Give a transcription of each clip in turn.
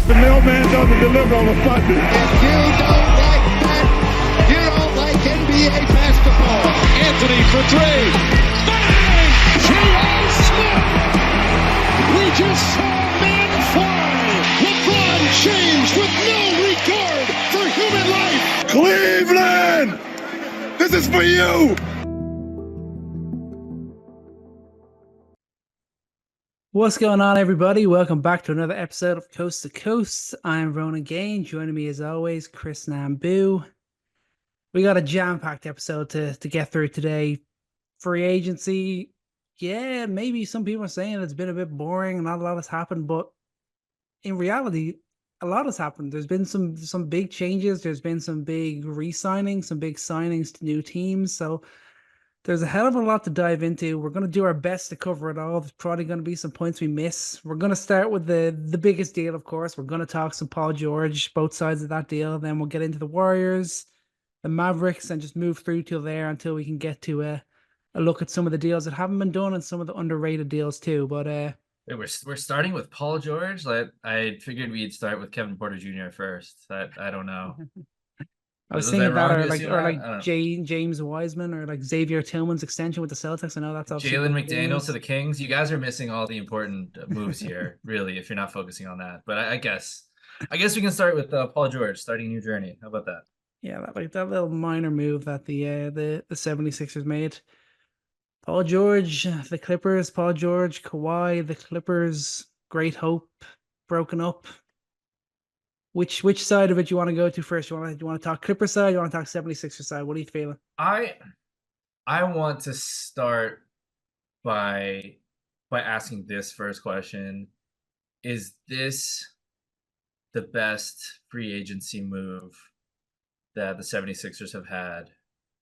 The mailman doesn't deliver on a Sunday. If you don't like that, you don't like NBA basketball. Anthony for three. Bang! J.R. Smith! We just saw men fly. LeBron James with no regard for human life. Cleveland! This is for you! What's going on, everybody? Welcome back to another episode of Coast to Coast. I'm Ronan Gaine. Joining me as always, Chris Nambu. We got a jam-packed episode to get through today. Free agency, yeah, maybe some people are saying it's been a bit boring, not a lot has happened, but in reality, a lot has happened. There's been some big changes. There's been some big re-signings, some big signings to new teams. So there's a hell of a lot to dive into. We're going to do our best to cover it all. There's probably going to be some points we miss. We're going to start with the biggest deal, of course. We're going to talk some Paul George, both sides of that deal. Then we'll get into the Warriors, the Mavericks, and just move through till there until we can get to a look at some of the deals that haven't been done and some of the underrated deals too. But we're starting with Paul George. Like, I figured we'd start with Kevin Porter Jr. first. I don't know. I was thinking that, or like James Wiseman, or like Xavier Tillman's extension with the Celtics. I know that's Jalen McDaniels to the Kings. You guys are missing all the important moves here, really, if you're not focusing on that. But I guess we can start with Paul George starting a new journey. How about that? Yeah, that little minor move that the 76ers made. Paul George, the Clippers. Paul George, Kawhi, the Clippers. Great hope broken up. Which side of it you want to go to first? You want to talk Clipper side? You want to talk 76er side? What are you feeling? I want to start by asking this first question. Is this the best free agency move that the 76ers have had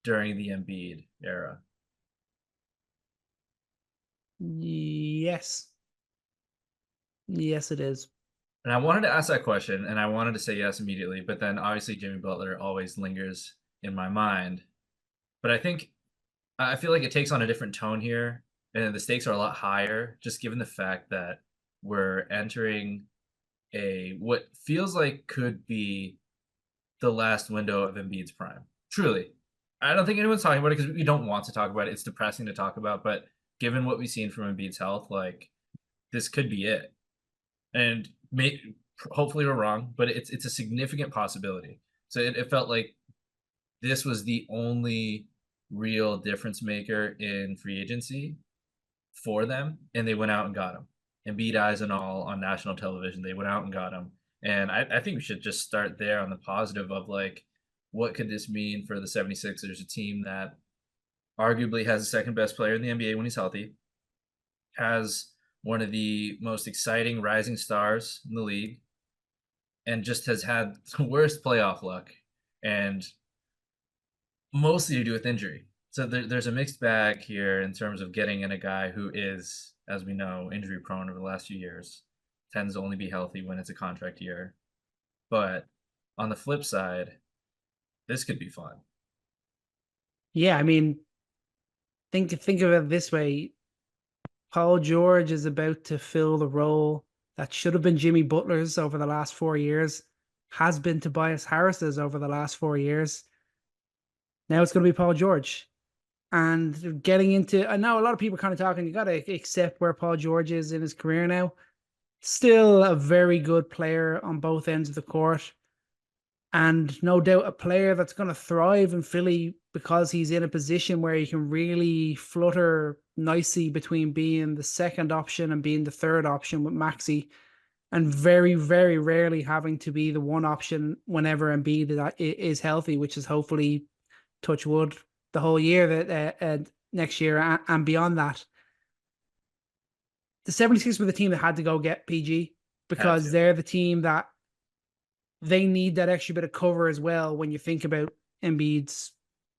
during the Embiid era? Yes. Yes, it is. And I wanted to ask that question, and I wanted to say yes immediately, but then obviously Jimmy Butler always lingers in my mind. But I feel like it takes on a different tone here, and the stakes are a lot higher, just given the fact that we're entering what feels like could be the last window of Embiid's prime. Truly. I don't think anyone's talking about it because we don't want to talk about it. It's depressing to talk about, but given what we've seen from Embiid's health, like, this could be it. And hopefully we're wrong, but it's a significant possibility. So it felt like this was the only real difference maker in free agency for them, and they went out and got him. Embiid eyes and all on national television, they went out and got him. And I think we should just start there on the positive of, like, what could this mean for the 76ers, a team that arguably has the second best player in the NBA when he's healthy, has one of the most exciting rising stars in the league, and just has had the worst playoff luck, and mostly to do with injury. So there's a mixed bag here in terms of getting in a guy who is, as we know, injury prone over the last few years, tends to only be healthy when it's a contract year. But on the flip side, this could be fun. Yeah, I mean, think of it this way. Paul George is about to fill the role that should have been Jimmy Butler's over the last 4 years, has been Tobias Harris's over the last 4 years. Now it's going to be Paul George. And getting into, I know a lot of people are kind of talking, you got to accept where Paul George is in his career now. Still a very good player on both ends of the court. And no doubt a player that's going to thrive in Philly because he's in a position where he can really flutter nicely between being the second option and being the third option with Maxey, and very, very rarely having to be the one option whenever Embiid is healthy, which is hopefully, touch wood, the whole year that next year and beyond that. The 76ers were the team that had to go get PG because they're the team that they need that extra bit of cover as well when you think about Embiid's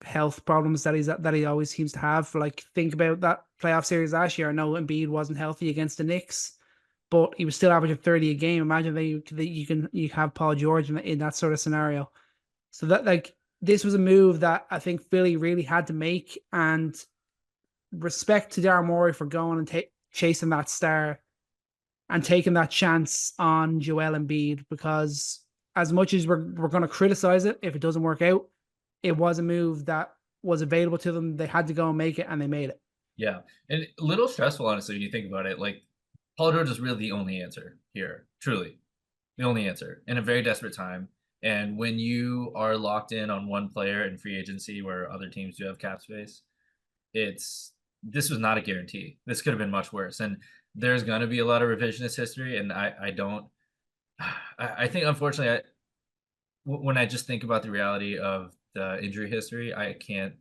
health problems that he always seems to have. Like, think about that playoff series last year. I know Embiid wasn't healthy against the Knicks, but he was still averaging 30 a game. Imagine that you have Paul George in that sort of scenario. So that, like, this was a move that I think Philly really had to make, and respect to Daryl Morey for going and chasing that star and taking that chance on Joel Embiid, because as much as we're going to criticize it if it doesn't work out, it was a move that was available to them. They had to go and make it, and they made it. Yeah, and a little stressful, honestly, when you think about it. Like, Paul George is really the only answer here, truly, the only answer in a very desperate time. And when you are locked in on one player in free agency, where other teams do have cap space, this was not a guarantee. This could have been much worse, and there's going to be a lot of revisionist history. And I don't, I think unfortunately, when I just think about the reality of the injury history, I can't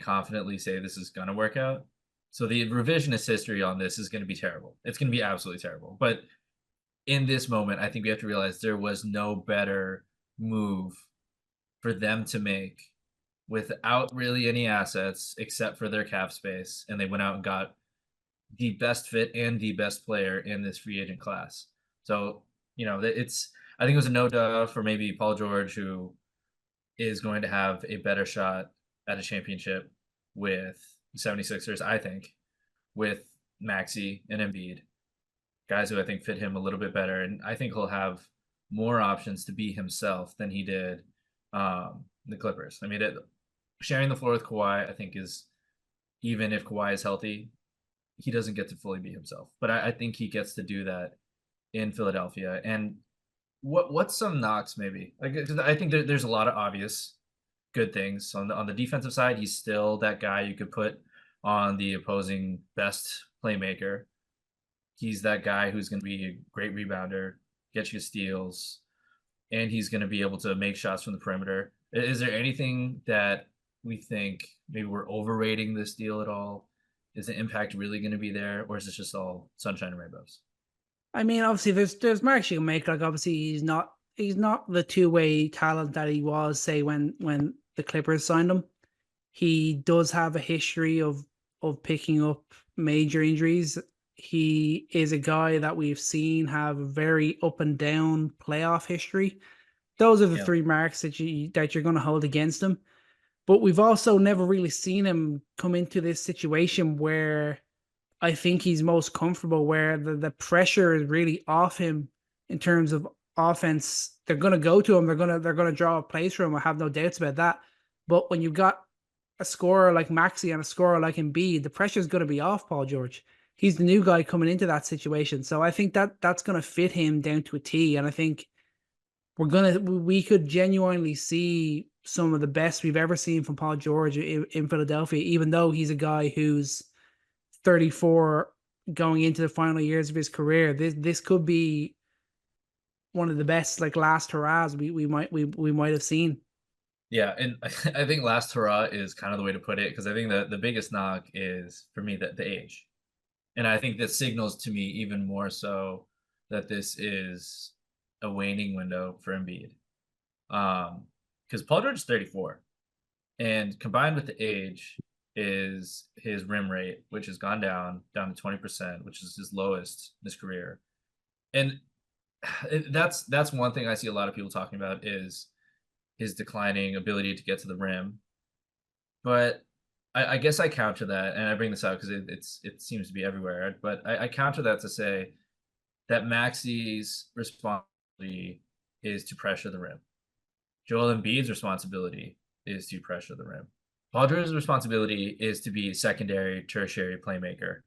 confidently say this is going to work out. So the revisionist history on this is going to be terrible. It's going to be absolutely terrible. But in this moment, I think we have to realize there was no better move for them to make without really any assets except for their cap space. And they went out and got the best fit and the best player in this free agent class. So, I think it was a no-duh for maybe Paul George, who is going to have a better shot at a championship with the 76ers, I think, with Maxey and Embiid, guys who I think fit him a little bit better. And I think he'll have more options to be himself than he did the Clippers. I mean, sharing the floor with Kawhi, I think, is, even if Kawhi is healthy, he doesn't get to fully be himself. But I think he gets to do that in Philadelphia. And what's some knocks maybe? Like, I think there's a lot of obvious good things on the defensive side. He's still that guy you could put on the opposing best playmaker. He's that guy who's going to be a great rebounder, get you steals, and he's going to be able to make shots from the perimeter. Is there anything that we think maybe we're overrating this deal at all? Is the impact really going to be there, or is it just all sunshine and rainbows? I mean, obviously, there's marks you can make. Like, obviously, he's not the two-way talent that he was, say, when the Clippers signed him. He does have a history of picking up major injuries. He is a guy that we've seen have a very up and down playoff history. Those are the three marks that you're going to hold against him. But we've also never really seen him come into this situation where I think he's most comfortable, where the pressure is really off him in terms of offense. They're going to go to him. They're going to draw up plays for him. I have no doubts about that. But when you've got a scorer like Maxey and a scorer like Embiid, the pressure is going to be off Paul George. He's the new guy coming into that situation. So I think that's going to fit him down to a T. And I think we could genuinely see some of the best we've ever seen from Paul George in Philadelphia, even though he's a guy who's 34 going into the final years of his career. This could be one of the best, like, last hurrahs we might have seen. Yeah, and I think last hurrah is kind of the way to put it, because I think the biggest knock is, for me, the age. And I think that signals to me even more so that this is a waning window for Embiid. Because Paul George is 34, and combined with the age is his rim rate, which has gone down to 20%, which is his lowest in his career. And that's one thing I see a lot of people talking about, is his declining ability to get to the rim. But I guess I counter that, and I bring this out because it seems to be everywhere. But I counter that to say that Maxey's responsibility is to pressure the rim. Joel Embiid's responsibility is to pressure the rim. Paul George's responsibility is to be a secondary, tertiary playmaker.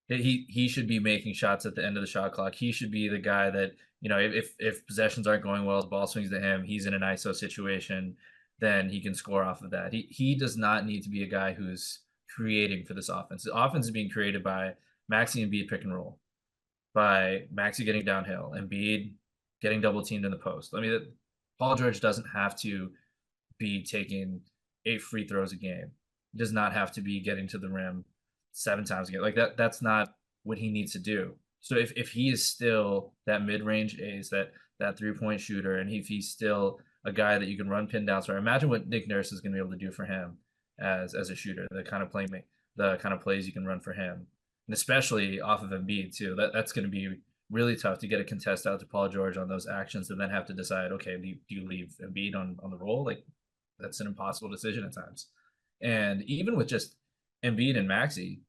He should be making shots at the end of the shot clock. He should be the guy that, if possessions aren't going well, the ball swings to him, he's in an ISO situation, then he can score off of that. He does not need to be a guy who's creating for this offense. The offense is being created by Maxey and Embiid pick and roll, by Maxey getting downhill, Embiid getting double teamed in the post. I mean, Paul George doesn't have to be taking 8 free throws a game. He does not have to be getting to the rim 7 times a game. Like that's not what he needs to do. So if he is still that mid-range ace, that 3-point shooter, and if he's still a guy that you can run pin downs for, imagine what Nick Nurse is going to be able to do for him as a shooter, the kind of plays you can run for him, and especially off of Embiid too. That's going to be really tough to get a contest out to Paul George on those actions, and then have to decide, okay, do you leave Embiid on the roll? Like, that's an impossible decision at times. And even with just Embiid and Maxey,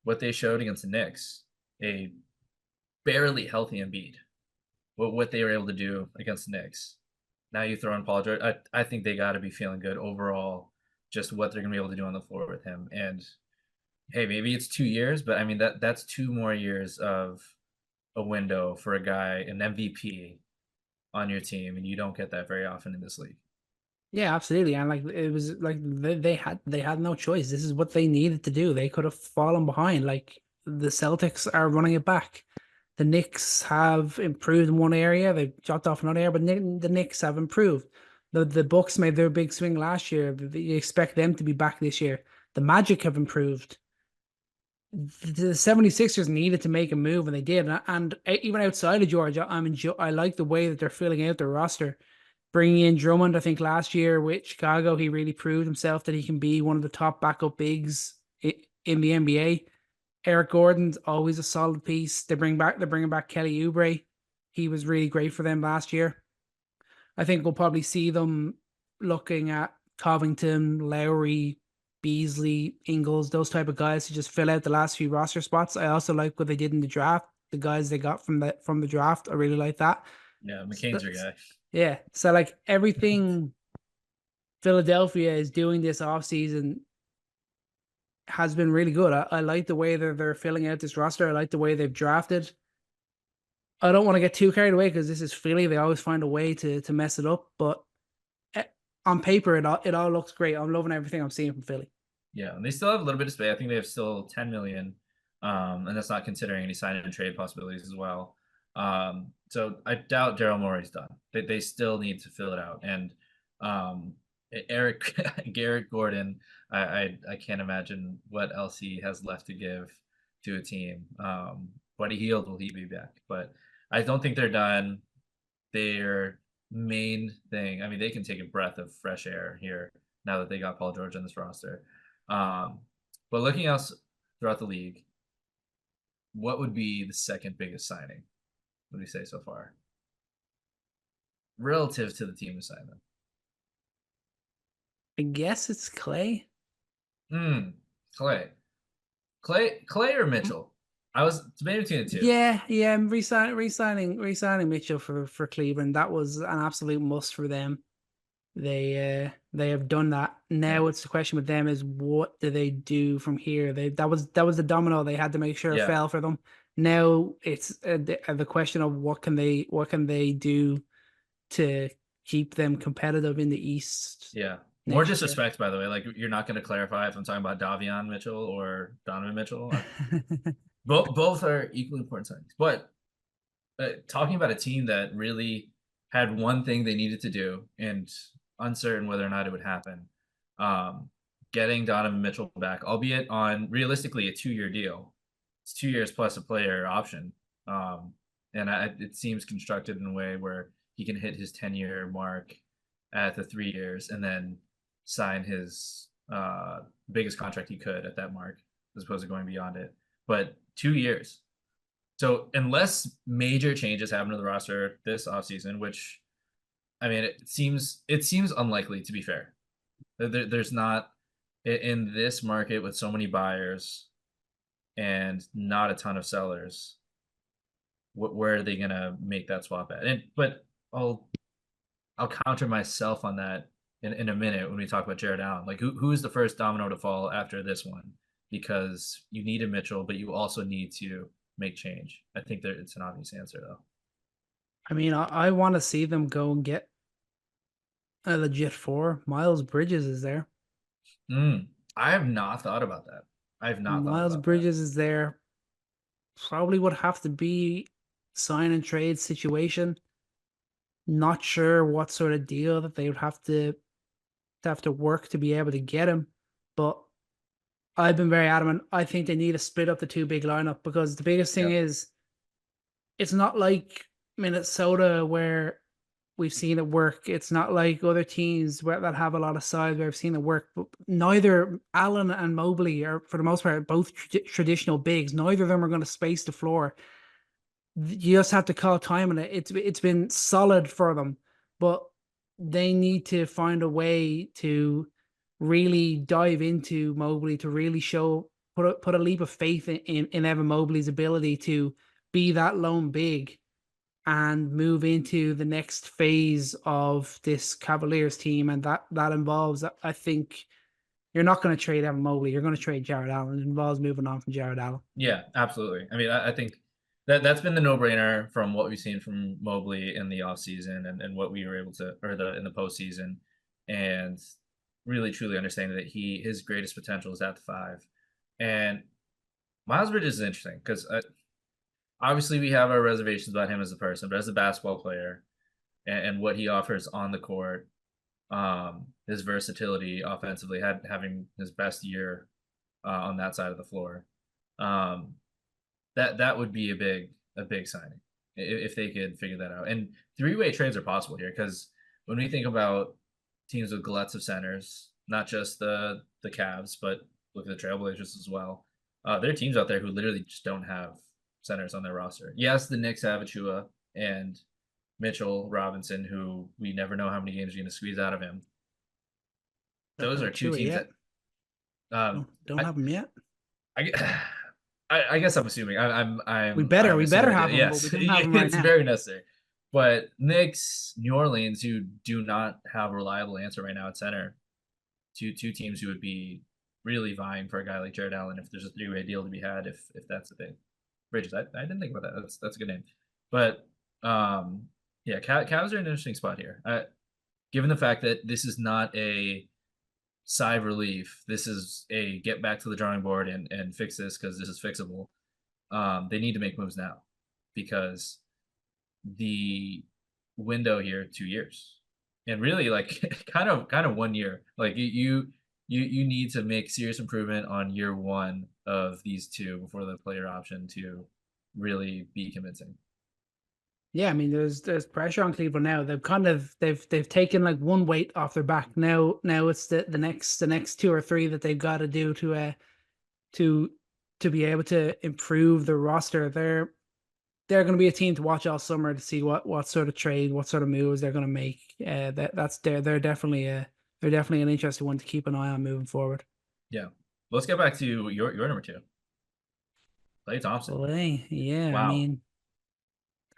what they showed against the Knicks, a barely healthy Embiid, what they were able to do against the Knicks. Now you throw in Paul George. I think they got to be feeling good overall, just what they're going to be able to do on the floor with him. And hey, maybe it's 2 years, but I mean that's 2 more years of a window for a guy, an MVP on your team, and you don't get that very often in this league. Yeah, absolutely. And like it was like they had no choice. This is what they needed to do. They could have fallen behind. Like the Celtics are running it back. The Knicks have improved in one area. They've dropped off another area, but the Knicks have improved. The Bucks made their big swing last year. You expect them to be back this year. The Magic have improved. The 76ers needed to make a move, and they did. And even outside of Georgia, I like the way that they're filling out their roster. Bringing in Drummond, I think last year with Chicago, he really proved himself that he can be one of the top backup bigs in the NBA. Eric Gordon's always a solid piece. They're bringing back Kelly Oubre. He was really great for them last year. I think we'll probably see them looking at Covington, Lowry, Beasley, Ingles, those type of guys to just fill out the last few roster spots. I also like what they did in the draft. The guys they got from the draft, I really like that. Yeah, McCain's your guy. Yeah, so like everything Philadelphia is doing this offseason has been really good. I like the way that they're filling out this roster. I like the way they've drafted. I don't want to get too carried away because this is Philly. They always find a way to mess it up. But on paper, it all looks great. I'm loving everything I'm seeing from Philly. Yeah, and they still have a little bit of space. I think they have still $10 million, and that's not considering any sign and trade possibilities as well. So I doubt Daryl Morey's done. They still need to fill it out. And Garrett Gordon, I can't imagine what else he has left to give to a team. When he healed, will he be back? But I don't think they're done. Their main thing, I mean, they can take a breath of fresh air here now that they got Paul George on this roster. But looking else throughout the league, what would be the second biggest signing? What do you say so far? Relative to the team assignment. I guess it's Klay. Klay or Mitchell? I was debating between the two. Yeah. Re-signing Mitchell for Cleveland. That was an absolute must for them. They have done that. Now it's the question with them is what do they do from here? That was the domino they had to make sure it fell for them. Now it's the question of what can they do to keep them competitive in the East. Yeah. More disrespect, by the way. Like, you're not going to clarify if I'm talking about Davion Mitchell or Donovan Mitchell. Both are equally important signings. But talking about a team that really had one thing they needed to do and uncertain whether or not it would happen, getting Donovan Mitchell back, albeit on realistically a 2-year deal. It's 2 years plus a player option. It seems constructed in a way where he can hit his 10-year mark at the 3 years and then sign his biggest contract he could at that mark, as opposed to going beyond it. But 2 years. So unless major changes happen to the roster this offseason, which, I mean, it seems unlikely, to be fair. There's not, in this market with so many buyers and not a ton of sellers, where are they going to make that swap at? But I'll counter myself on that in a minute when we talk about Jared Allen. Like, who's the first domino to fall after this one? Because you need a Mitchell, but you also need to make change. I think that it's an obvious answer, though. I mean, I want to see them go and get a legit 4. Miles Bridges is there. I have not thought about that. Miles Bridges is there. Probably would have to be sign and trade situation. Not sure what sort of deal that they would have to work to be able to get him, but I've been very adamant. I think they need to split up the 2 big lineup, because the biggest thing is it's not like Minnesota where we've seen it work. It's not like other teams that have a lot of size where I've seen it work. But neither Allen and Mobley are, for the most part, both traditional bigs. Neither of them are going to space the floor. You just have to call time on it. It's been solid for them, but they need to find a way to really dive into Mobley, to really put a leap of faith in Evan Mobley's ability to be that lone big and move into the next phase of this Cavaliers team, and that involves, I think, you're not going to trade Evan Mobley. You're going to trade Jared Allen. It involves moving on from Jared Allen. Yeah, absolutely. I mean, I think that's been the no-brainer from what we've seen from Mobley in the offseason and what we were able to, or in the postseason, and really truly understanding that his greatest potential is at the 5. And Miles Bridges is interesting because obviously we have our reservations about him as a person, but as a basketball player and what he offers on the court, his versatility offensively, having his best year on that side of the floor, that would be a big signing if they could figure that out. And 3-way trades are possible here because when we think about teams with gluts of centers, not just the Cavs, but look at the Trailblazers as well. There are teams out there who literally just don't have centers on their roster. Yes, the Knicks have Achua and Mitchell Robinson, who we never know how many games you're going to squeeze out of him. Those are two teams that don't have them yet. I guess I'm assuming. We better have them. Yes, but we don't have them right it's now. very necessary. But Knicks, New Orleans, who do not have a reliable answer right now at center, two teams who would be really vying for a guy like Jared Allen if there's a 3-way deal to be had, if that's the thing. Bridges, I didn't think about that. That's a good name. But yeah, Cavs are in an interesting spot here. Given the fact that this is not a sigh of relief, this is a get back to the drawing board and fix this because this is fixable. They need to make moves now because the window here 2 years, and really like kind of 1 year. Like you need to make serious improvement on year 1 of these two before the player option to really be convincing. Yeah, I mean, there's pressure on Cleveland now. They've taken like one weight off their back. Now it's the next 2 or 3 that they've got to do to be able to improve the roster. They're going to be a team to watch all summer to see what sort of trade, what sort of moves they're going to make. They're definitely an interesting one to keep an eye on moving forward. Yeah, let's get back to your number 2, Klay Thompson. Klay, yeah, wow. I mean,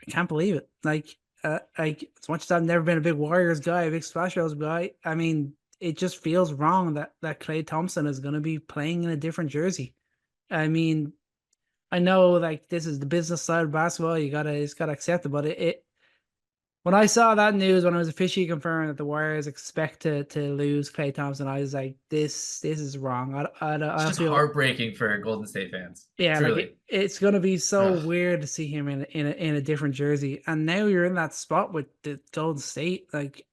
I can't believe it. Like as much as I've never been a big Warriors guy, a big Splash Bros guy, I mean, it just feels wrong that Klay Thompson is going to be playing in a different jersey. I mean, I know like this is the business side of basketball. You just gotta accept it. But it when I saw that news, when it was officially confirmed that the Warriors expect to lose Klay Thompson, I was like, this is wrong. It's just heartbreaking for Golden State fans. Yeah, truly. like it's gonna be so weird to see him in a different jersey. And now you're in that spot with the Golden State. Like,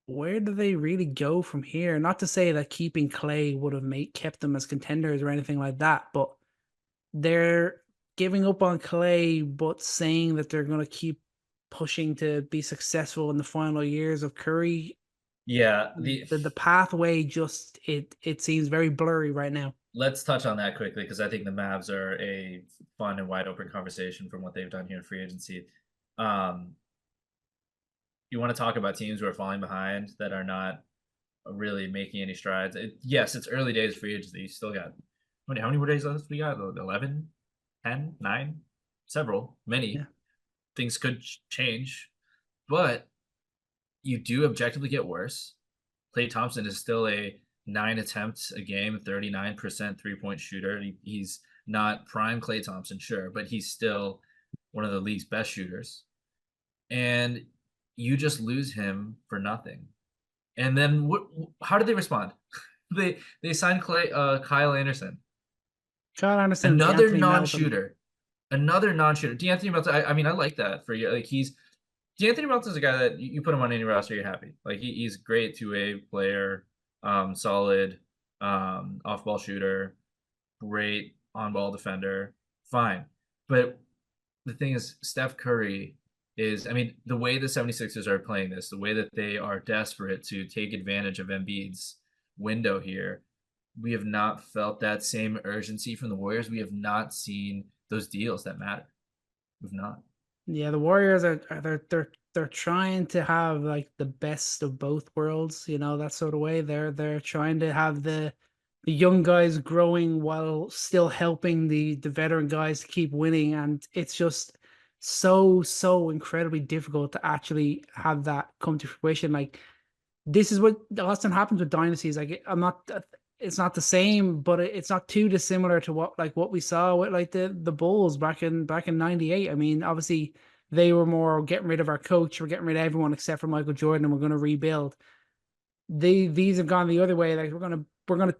where do they really go from here? Not to say that keeping Klay would have kept them as contenders or anything like that, but they're giving up on Klay, but saying that they're going to keep pushing to be successful in the final years of Curry. Yeah, the pathway just it seems very blurry right now. Let's touch on that quickly because I think the Mavs are a fun and wide open conversation from what they've done here in free agency. You want to talk about teams who are falling behind that are not really making any strides? Yes, it's early days free agency. You still got how many more days left we got? 11, 10, 9, several, many. Yeah. Things could change, but you do objectively get worse. Klay Thompson is still a 9 attempts a game, 39% 3-point shooter. He's not prime Klay Thompson, sure, but he's still one of the league's best shooters. And you just lose him for nothing. And then how did they respond? They signed Kyle Anderson. Another non-shooter. D'Anthony Melton. I mean, I like that for you. Like D'Anthony Melton's a guy that you put him on any roster, you're happy. Like he's great 2-way player, solid, off-ball shooter, great on-ball defender, fine. But the thing is, Steph Curry is, I mean, the way the 76ers are playing this, the way that they are desperate to take advantage of Embiid's window here, we have not felt that same urgency from the Warriors. We have not seen those deals that matter. We've not. Yeah, the Warriors they're trying to have like the best of both worlds, you know, that sort of way. They're trying to have the the young guys growing while still helping the veteran guys to keep winning, and it's just so incredibly difficult to actually have that come to fruition. Like, this is what often happens with dynasties. Like, it's not the same, but it's not too dissimilar to what we saw with like the Bulls back in '98. I mean, obviously they were more getting rid of our coach, we're getting rid of everyone except for Michael Jordan, and we're going to rebuild. These have gone the other way. Like, we're gonna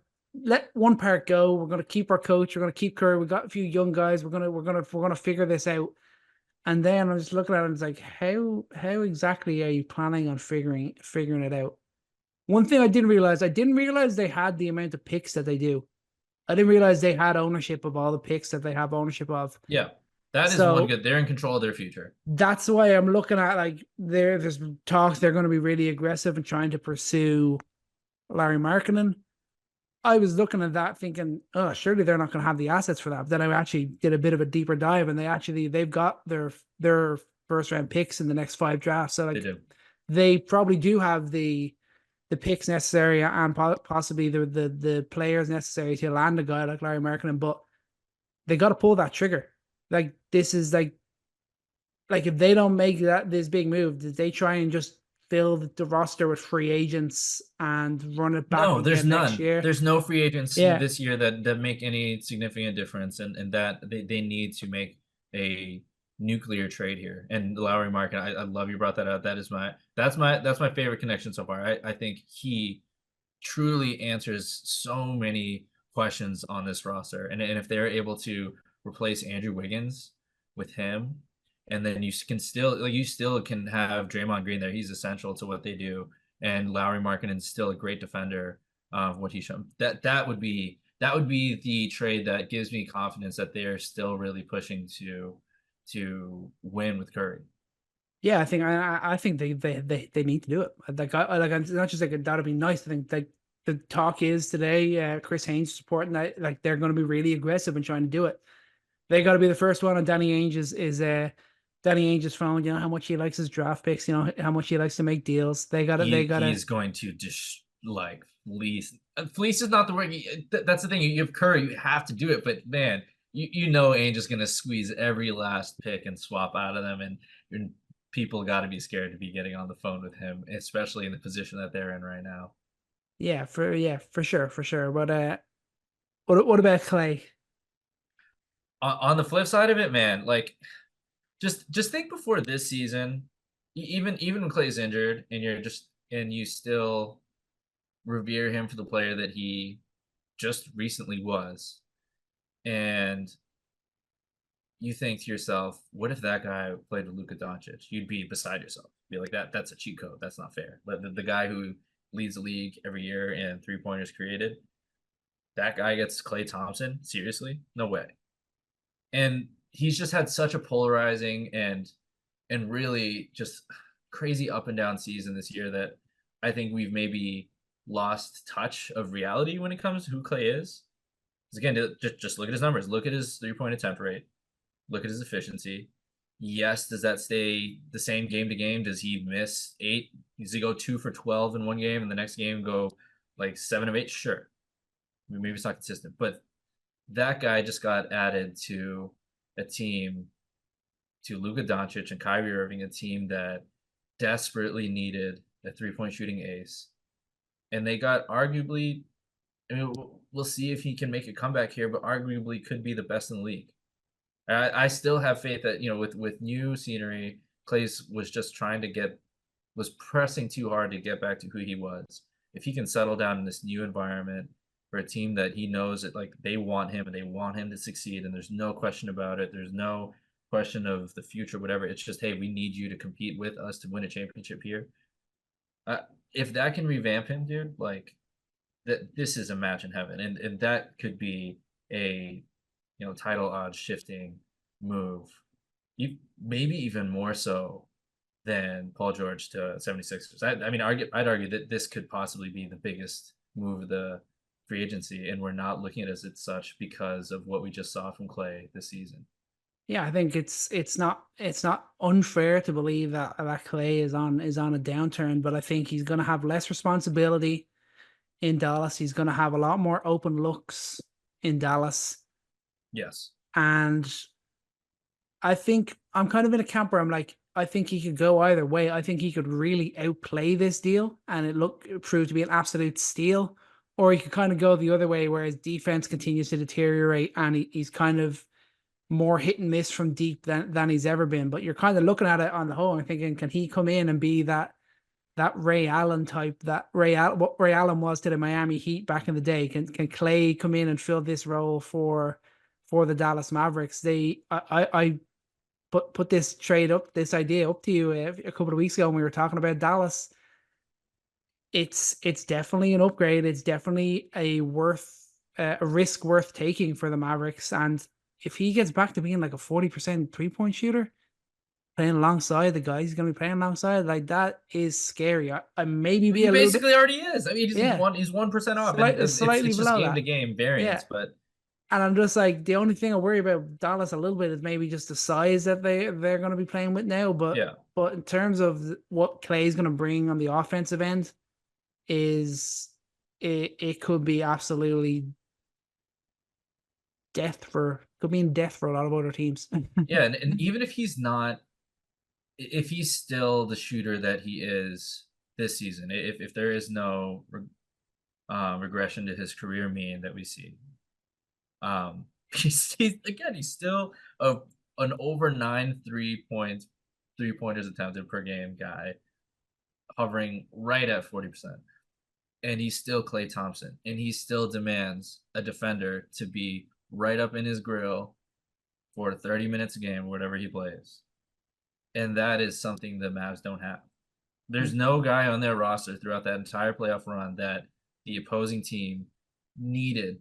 let one part go. We're gonna keep our coach. We're gonna keep Curry. We got a few young guys. We're gonna figure this out. And then I'm just looking at it and it's like, how exactly are you planning on figuring it out? One thing I didn't realize they had the amount of picks that they do. I didn't realize they had ownership of all the picks that they have ownership of. Yeah, that is one good. They're in control of their future. That's why I'm looking at, like, there's talks they're going to be really aggressive and trying to pursue Larry Markkinen. I was looking at that thinking, oh, surely they're not going to have the assets for that. But then I actually did a bit of a deeper dive, and they've got their first round picks in the next 5 drafts. So like, they probably do have the picks necessary and possibly the players necessary to land a guy like Larry Markkinen, but they got to pull that trigger. Like, this is like if they don't make this big move, did they try and just fill the roster with free agents and run it back? No, there's none. Year? There's no free agents this year that make any significant difference, and that they need to make a nuclear trade here. And Lowry Markkinen, I love you brought that out. That's my favorite connection so far. I think he truly answers so many questions on this roster, and if they're able to replace Andrew Wiggins with him, and then you still can have Draymond Green there. He's essential to what they do, and Lowry Markkinen is still a great defender of what he's shown. That would be the trade that gives me confidence that they're still really pushing to win with Curry. Yeah, I think they need to do it. Like, it's not just like that'd be nice. I think like the talk is today, Chris Haynes supporting that, like, they're going to be really aggressive and trying to do it. They got to be the first one. And Danny Ainge is found, you know, how much he likes his draft picks, you know, how much he likes to make deals. He's going to just like fleece. Fleece is not the word. That's the thing. You have Curry, you have to do it. But man, you know, Ainge is going to squeeze every last pick and swap out of them, and people got to be scared to be getting on the phone with him, especially in the position that they're in right now. Yeah, for sure. But what about Klay? On the flip side of it, man, like, just think before this season, even when Klay's injured, and you still revere him for the player that he just recently was, and you think to yourself, what if that guy played with Luka Doncic? You'd be beside yourself. Be like, that's a cheat code. That's not fair. But the guy who leads the league every year in 3-pointers created, that guy gets Klay Thompson? Seriously? No way. And he's just had such a polarizing and really just crazy up and down season this year that I think we've maybe lost touch of reality when it comes to who Klay is. Because again, just look at his numbers. Look at his 3-point attempt rate. Look at his efficiency. Yes, does that stay the same game to game? Does he miss 8? Does he go 2 for 12 in one game and the next game go like 7 of 8? Sure. I mean, maybe it's not consistent, but that guy just got added to a team, to Luka Doncic and Kyrie Irving, a team that desperately needed a 3-point shooting ace. And they got arguably, I mean, we'll see if he can make a comeback here, but arguably could be the best in the league. I still have faith that, you know, with new scenery, Klay was pressing too hard to get back to who he was. If he can settle down in this new environment for a team that he knows that, like, they want him and they want him to succeed, and there's no question about it. There's no question of the future, whatever. It's just, hey, we need you to compete with us to win a championship here. If that can revamp him, dude, like, this is a match in heaven, and that could be a, you know, title odds shifting move, maybe even more so than Paul George to 76ers. I mean, I'd argue that this could possibly be the biggest move of the free agency, and we're not looking at it as such because of what we just saw from Klay this season. Yeah, I think it's not unfair to believe that Klay is on a downturn, but I think he's going to have less responsibility. in Dallas. He's going to have a lot more open looks in Dallas. Yes. And I think I'm kind of in a camp where I'm like, I think he could go either way. I think he could really outplay this deal and it proved to be an absolute steal. Or he could kind of go the other way where his defense continues to deteriorate and he's kind of more hit and miss from deep than he's ever been. But you're kind of looking at it on the whole and thinking, can he come in and be that Ray Allen type, what Ray Allen was to the Miami Heat back in the day? Can Klay come in and fill this role for the Dallas Mavericks? I put this idea up to you a couple of weeks ago when we were talking about Dallas. It's definitely an upgrade. It's definitely a risk worth taking for the Mavericks. And if he gets back to being like a 40% 3-point shooter, playing alongside the guys he's going to be playing alongside, like that is scary. I maybe be he a basically already is. I mean, he's yeah. 1% off. Slightly It's just below game that. to game variance, Yeah. but. And I'm just like, the only thing I worry about Dallas a little bit is maybe just the size that they're going to be playing with now. But Yeah. But in terms of what Klay's going to bring on the offensive end, it could be absolutely could mean death for a lot of other teams. Yeah, and even if he's still the shooter that he is this season, if there is no regression to his career mean that we see, he's still an over 9 3-pointers attempted per game guy, hovering right at 40%. And he's still Klay Thompson, and he still demands a defender to be right up in his grill for 30 minutes a game, whatever he plays. And that is something the Mavs don't have. There's no guy on their roster throughout that entire playoff run that the opposing team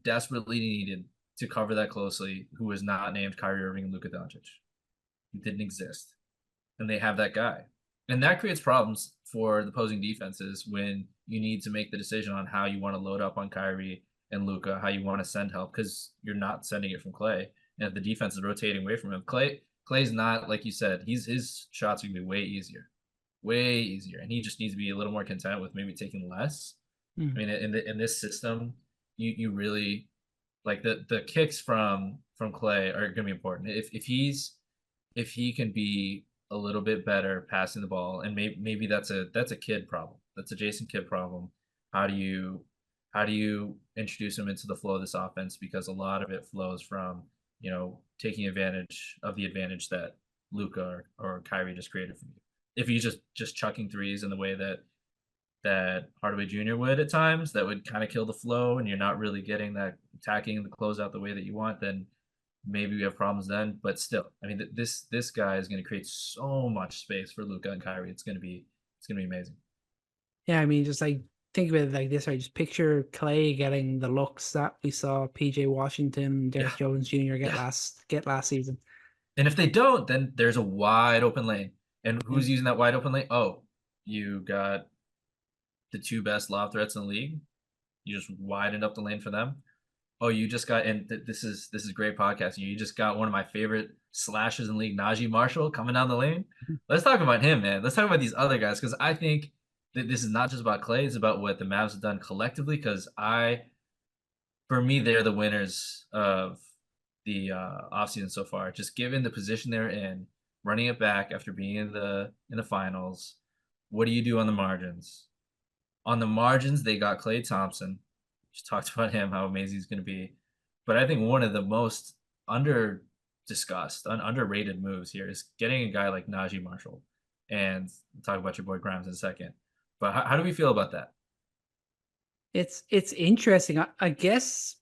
desperately needed to cover that closely, who was not named Kyrie Irving and Luka Doncic. It didn't exist. And they have that guy. And that creates problems for the opposing defenses when you need to make the decision on how you want to load up on Kyrie and Luka, how you want to send help, because you're not sending it from Klay. And if the defense is rotating away from him, Klay's not, like you said, his shots are going to be way easier. And he just needs to be a little more content with maybe taking less. I mean, in this system, you really, like, the kicks from Klay are going to be important. If he can be a little bit better passing the ball, and maybe that's a kid problem. That's a Jason Kidd problem. How do you introduce him into the flow of this offense? Because a lot of it flows from, taking advantage of the advantage that Luka or Kyrie just created for you. If he's just chucking threes in the way that Hardaway Jr. would at times, that would kind of kill the flow, and you're not really getting that attacking the closeout the way that you want, then maybe we have problems then. But still, I mean, this guy is going to create so much space for Luka and Kyrie. It's going to be amazing. Yeah, I mean, just like think about it like this. I just picture Klay getting the looks that we saw PJ Washington, Derek Jones Jr. get last season. And if they don't, then there's a wide open lane. And who's using that wide open lane? Oh, you got the two best lob threats in the league. You just widened up the lane for them. Oh, you just got, and this is great podcasting. You just got one of my favorite slashers in the league, Najee Marshall, coming down the lane. Let's talk about him, man. Let's talk about these other guys, because I think that this is not just about Klay. It's about what the Mavs have done collectively, because for me, they're the winners of the offseason so far. Just given the position they're in, running it back after being in the finals. What do you do on the margins? On the margins, they got Klay Thompson. Just talked about him, how amazing he's going to be. But I think one of the most underrated moves here is getting a guy like Najee Marshall. And we'll talk about your boy Grimes in a second. But how do we feel about that? It's interesting. I guess,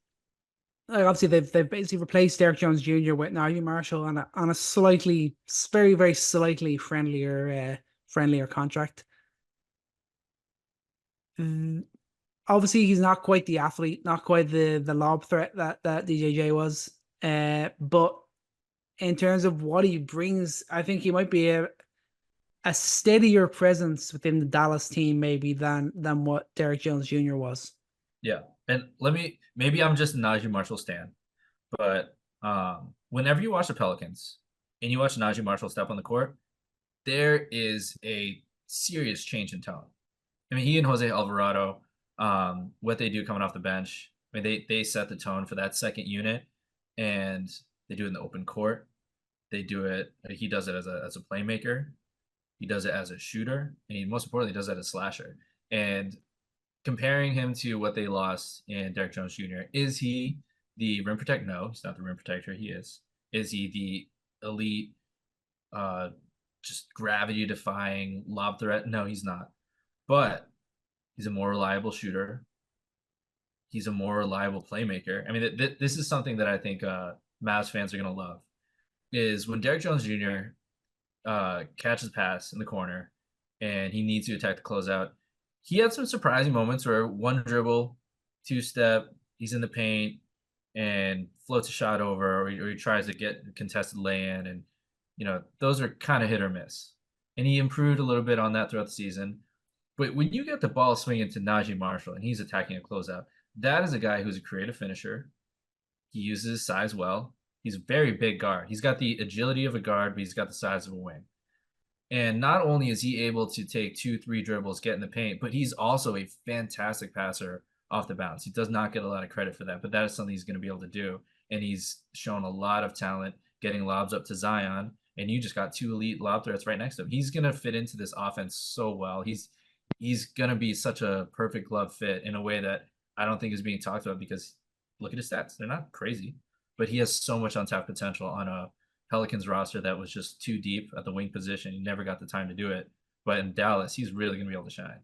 like, obviously they've basically replaced Derek Jones Jr. with Najee Marshall on a slightly, very, very slightly friendlier contract. Obviously, he's not quite the athlete, not quite the lob threat that DJJ was. But in terms of what he brings, I think he might be a steadier presence within the Dallas team maybe than what Derek Jones Jr. was. Yeah. And maybe I'm just a Najee Marshall stan, but whenever you watch the Pelicans and you watch Najee Marshall step on the court, there is a serious change in tone. I mean, he and Jose Alvarado what they do coming off the bench. I mean, they set the tone for that second unit, and they do it in the open court. They do it. He does it as a playmaker. He does it as a shooter, and he most importantly does that as a slasher. And comparing him to what they lost in Derrick Jones Jr., is he the rim protector? No, he's not the rim protector. He is. Is he the elite, just gravity defying lob threat? No, he's not. But he's a more reliable shooter. He's a more reliable playmaker. I mean, this is something that I think Mavs fans are going to love. Is when Derrick Jones Jr. Catches pass in the corner and he needs to attack the closeout. He had some surprising moments where one dribble, two-step, he's in the paint and floats a shot over, or he tries to get a contested lay-in, and those are kind of hit or miss. And he improved a little bit on that throughout the season. But when you get the ball swinging to Najee Marshall and he's attacking a closeout, that is a guy who's a creative finisher. He uses his size well. He's a very big guard. He's got the agility of a guard, but he's got the size of a wing. And not only is he able to take 2-3 dribbles, get in the paint, but he's also a fantastic passer off the bounce. He does not get a lot of credit for that, but that is something he's going to be able to do. And he's shown a lot of talent getting lobs up to Zion. And you just got two elite lob threats right next to him. He's going to fit into this offense so well. He's going to be such a perfect glove fit in a way that I don't think is being talked about, because look at his stats. They're not crazy, but he has so much untapped potential on a Pelicans roster that was just too deep at the wing position. He never got the time to do it. But in Dallas, he's really going to be able to shine.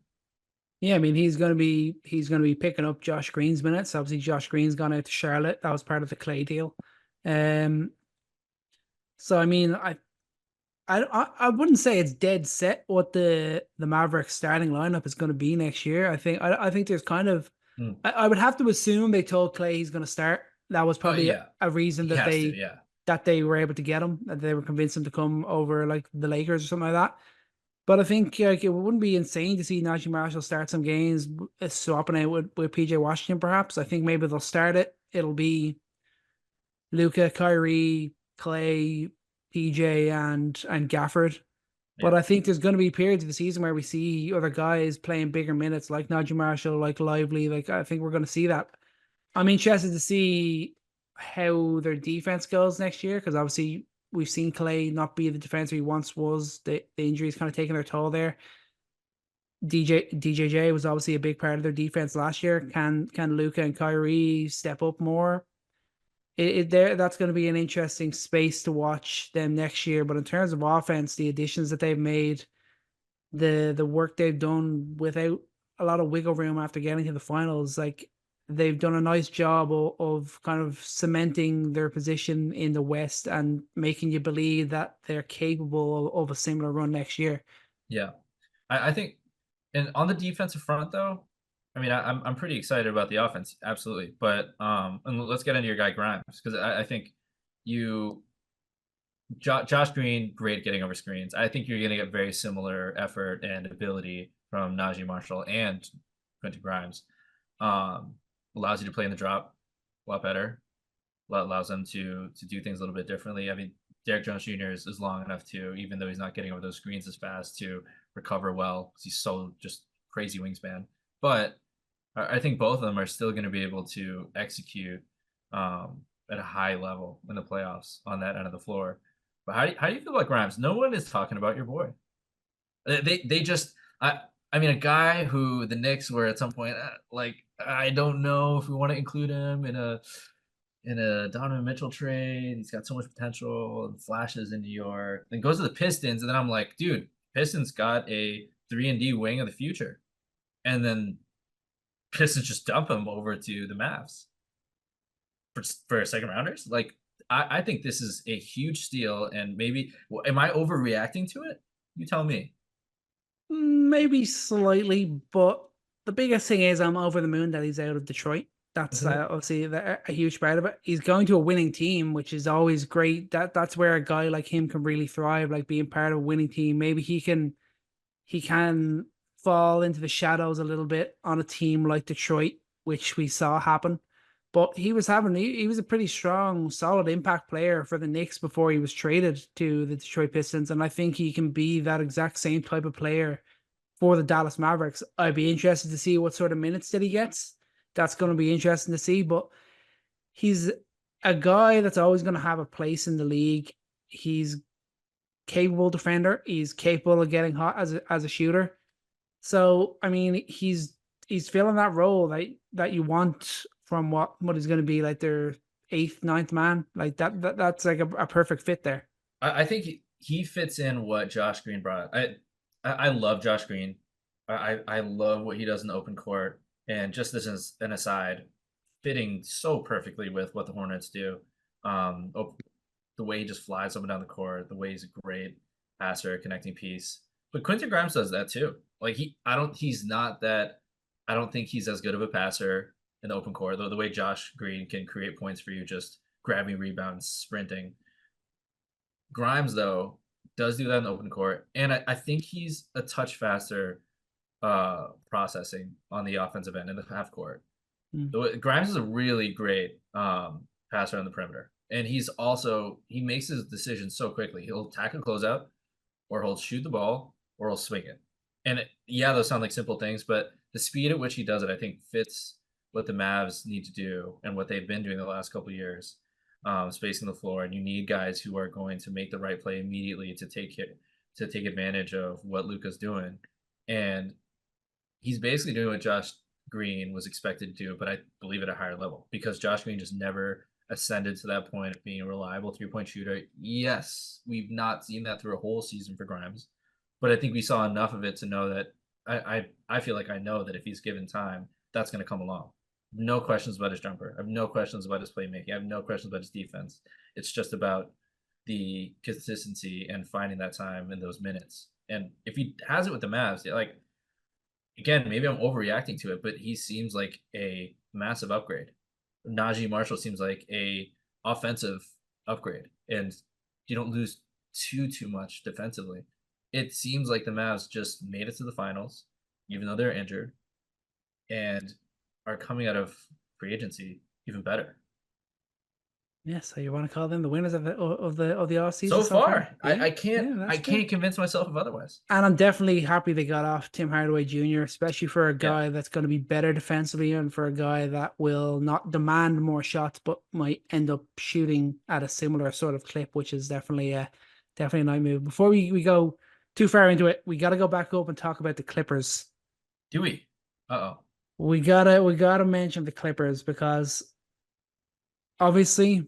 Yeah, I mean, he's going to be picking up Josh Green's minutes. Obviously, Josh Green's gone out to Charlotte. That was part of the Klay deal. So I mean, I wouldn't say it's dead set what the Mavericks starting lineup is going to be next year. I think there's kind of I would have to assume they told Klay he's going to start. That was probably a reason that they were able to get him, that they were convinced him to come over like the Lakers or something like that. But I think it wouldn't be insane to see Najee Marshall start some games, swapping out with PJ Washington perhaps. I think maybe they'll start it. It'll be Luka, Kyrie, Klay, PJ, and Gafford. But I think there's going to be periods of the season where we see other guys playing bigger minutes, like Najee Marshall, like Lively. Like I think we're going to see that. I'm interested to see how their defense goes next year, because obviously we've seen Klay not be the defender he once was. The injuries kind of taking their toll there. DJJ was obviously a big part of their defense last year. Can Luka and Kyrie step up more? That's going to be an interesting space to watch them next year. But in terms of offense, the additions that they've made, the work they've done without a lot of wiggle room after getting to the finals, like they've done a nice job of kind of cementing their position in the West and making you believe that they're capable of a similar run next year. Yeah, I think, and on the defensive front though, I mean, I'm pretty excited about the offense, absolutely. But and let's get into your guy Grimes, because I think Josh Green, great at getting over screens. I think you're going to get very similar effort and ability from Najee Marshall and Quentin Grimes. Allows you to play in the drop a lot better. Allows them to do things a little bit differently. I mean, Derrick Jones Jr. is long enough to, even though he's not getting over those screens as fast, to recover well, because he's so just crazy wingspan. But I think both of them are still going to be able to execute at a high level in the playoffs on that end of the floor. But how do you feel about Grimes? No one is talking about your boy. They just I mean, a guy who the Knicks were at some point like, I don't know if we want to include him in a Donovan Mitchell trade. He's got so much potential and flashes in New York. Then goes to the Pistons, and then I'm like, dude, Pistons got a 3-and-D wing of the future, and then Pistons just dump him over to the Mavs for second rounders. Like, I think this is a huge steal, and maybe am I overreacting to it? You tell me. Maybe slightly, but the biggest thing is I'm over the moon that he's out of Detroit. That's obviously a huge part of it. He's going to a winning team, which is always great. That's where a guy like him can really thrive, like being part of a winning team. Maybe he can fall into the shadows a little bit on a team like Detroit, which we saw happen. But he was a pretty strong, solid impact player for the Knicks before he was traded to the Detroit Pistons. And I think he can be that exact same type of player for the Dallas Mavericks. I'd be interested to see what sort of minutes that he gets. That's going to be interesting to see. But he's a guy that's always going to have a place in the league. He's capable defender. He's capable of getting hot as a shooter. So I mean, he's filling that role that you want from what is going to be like their 8th, 9th man. Like that's like a perfect fit there. I think he fits in what Josh Green brought. I love Josh Green. I love what he does in the open court. And just this as an aside, fitting so perfectly with what the Hornets do. The way he just flies up and down the court, the way he's a great passer, connecting piece. But Quentin Grimes does that too. Like I don't think he's as good of a passer in the open court, though the way Josh Green can create points for you, just grabbing rebounds, sprinting. Grimes, though, does do that in the open court. And I think he's a touch faster processing on the offensive end in the half court. Grimes is a really great passer on the perimeter. And he makes his decisions so quickly. He'll tackle closeout, or he'll shoot the ball, or he'll swing it. And those sound like simple things, but the speed at which he does it, I think, fits what the Mavs need to do and what they've been doing the last couple of years, spacing the floor. And you need guys who are going to make the right play immediately to take advantage of what Luka's doing. And he's basically doing what Josh Green was expected to do, but I believe at a higher level, because Josh Green just never ascended to that point of being a reliable three-point shooter. Yes, we've not seen that through a whole season for Grimes, but I think we saw enough of it to know that I feel like I know that if he's given time, that's going to come along. No questions about his jumper. I have no questions about his playmaking. I have no questions about his defense. It's just about the consistency and finding that time in those minutes. And if he has it with the Mavs, like, again, maybe I'm overreacting to it, but he seems like a massive upgrade. Najee Marshall seems like a offensive upgrade, and you don't lose too much defensively. It seems like the Mavs just made it to the finals, even though they're injured, and are coming out of free agency even better. Yeah, so you want to call them the winners of the offseason so far? Yeah. I can't convince myself of otherwise. And I'm definitely happy they got off Tim Hardaway Jr., especially for a guy that's going to be better defensively, and for a guy that will not demand more shots but might end up shooting at a similar sort of clip, which is definitely a nice move. Before we go too far into it, we got to go back up and talk about the Clippers. Do we? Uh-oh. We gotta mention the Clippers, because obviously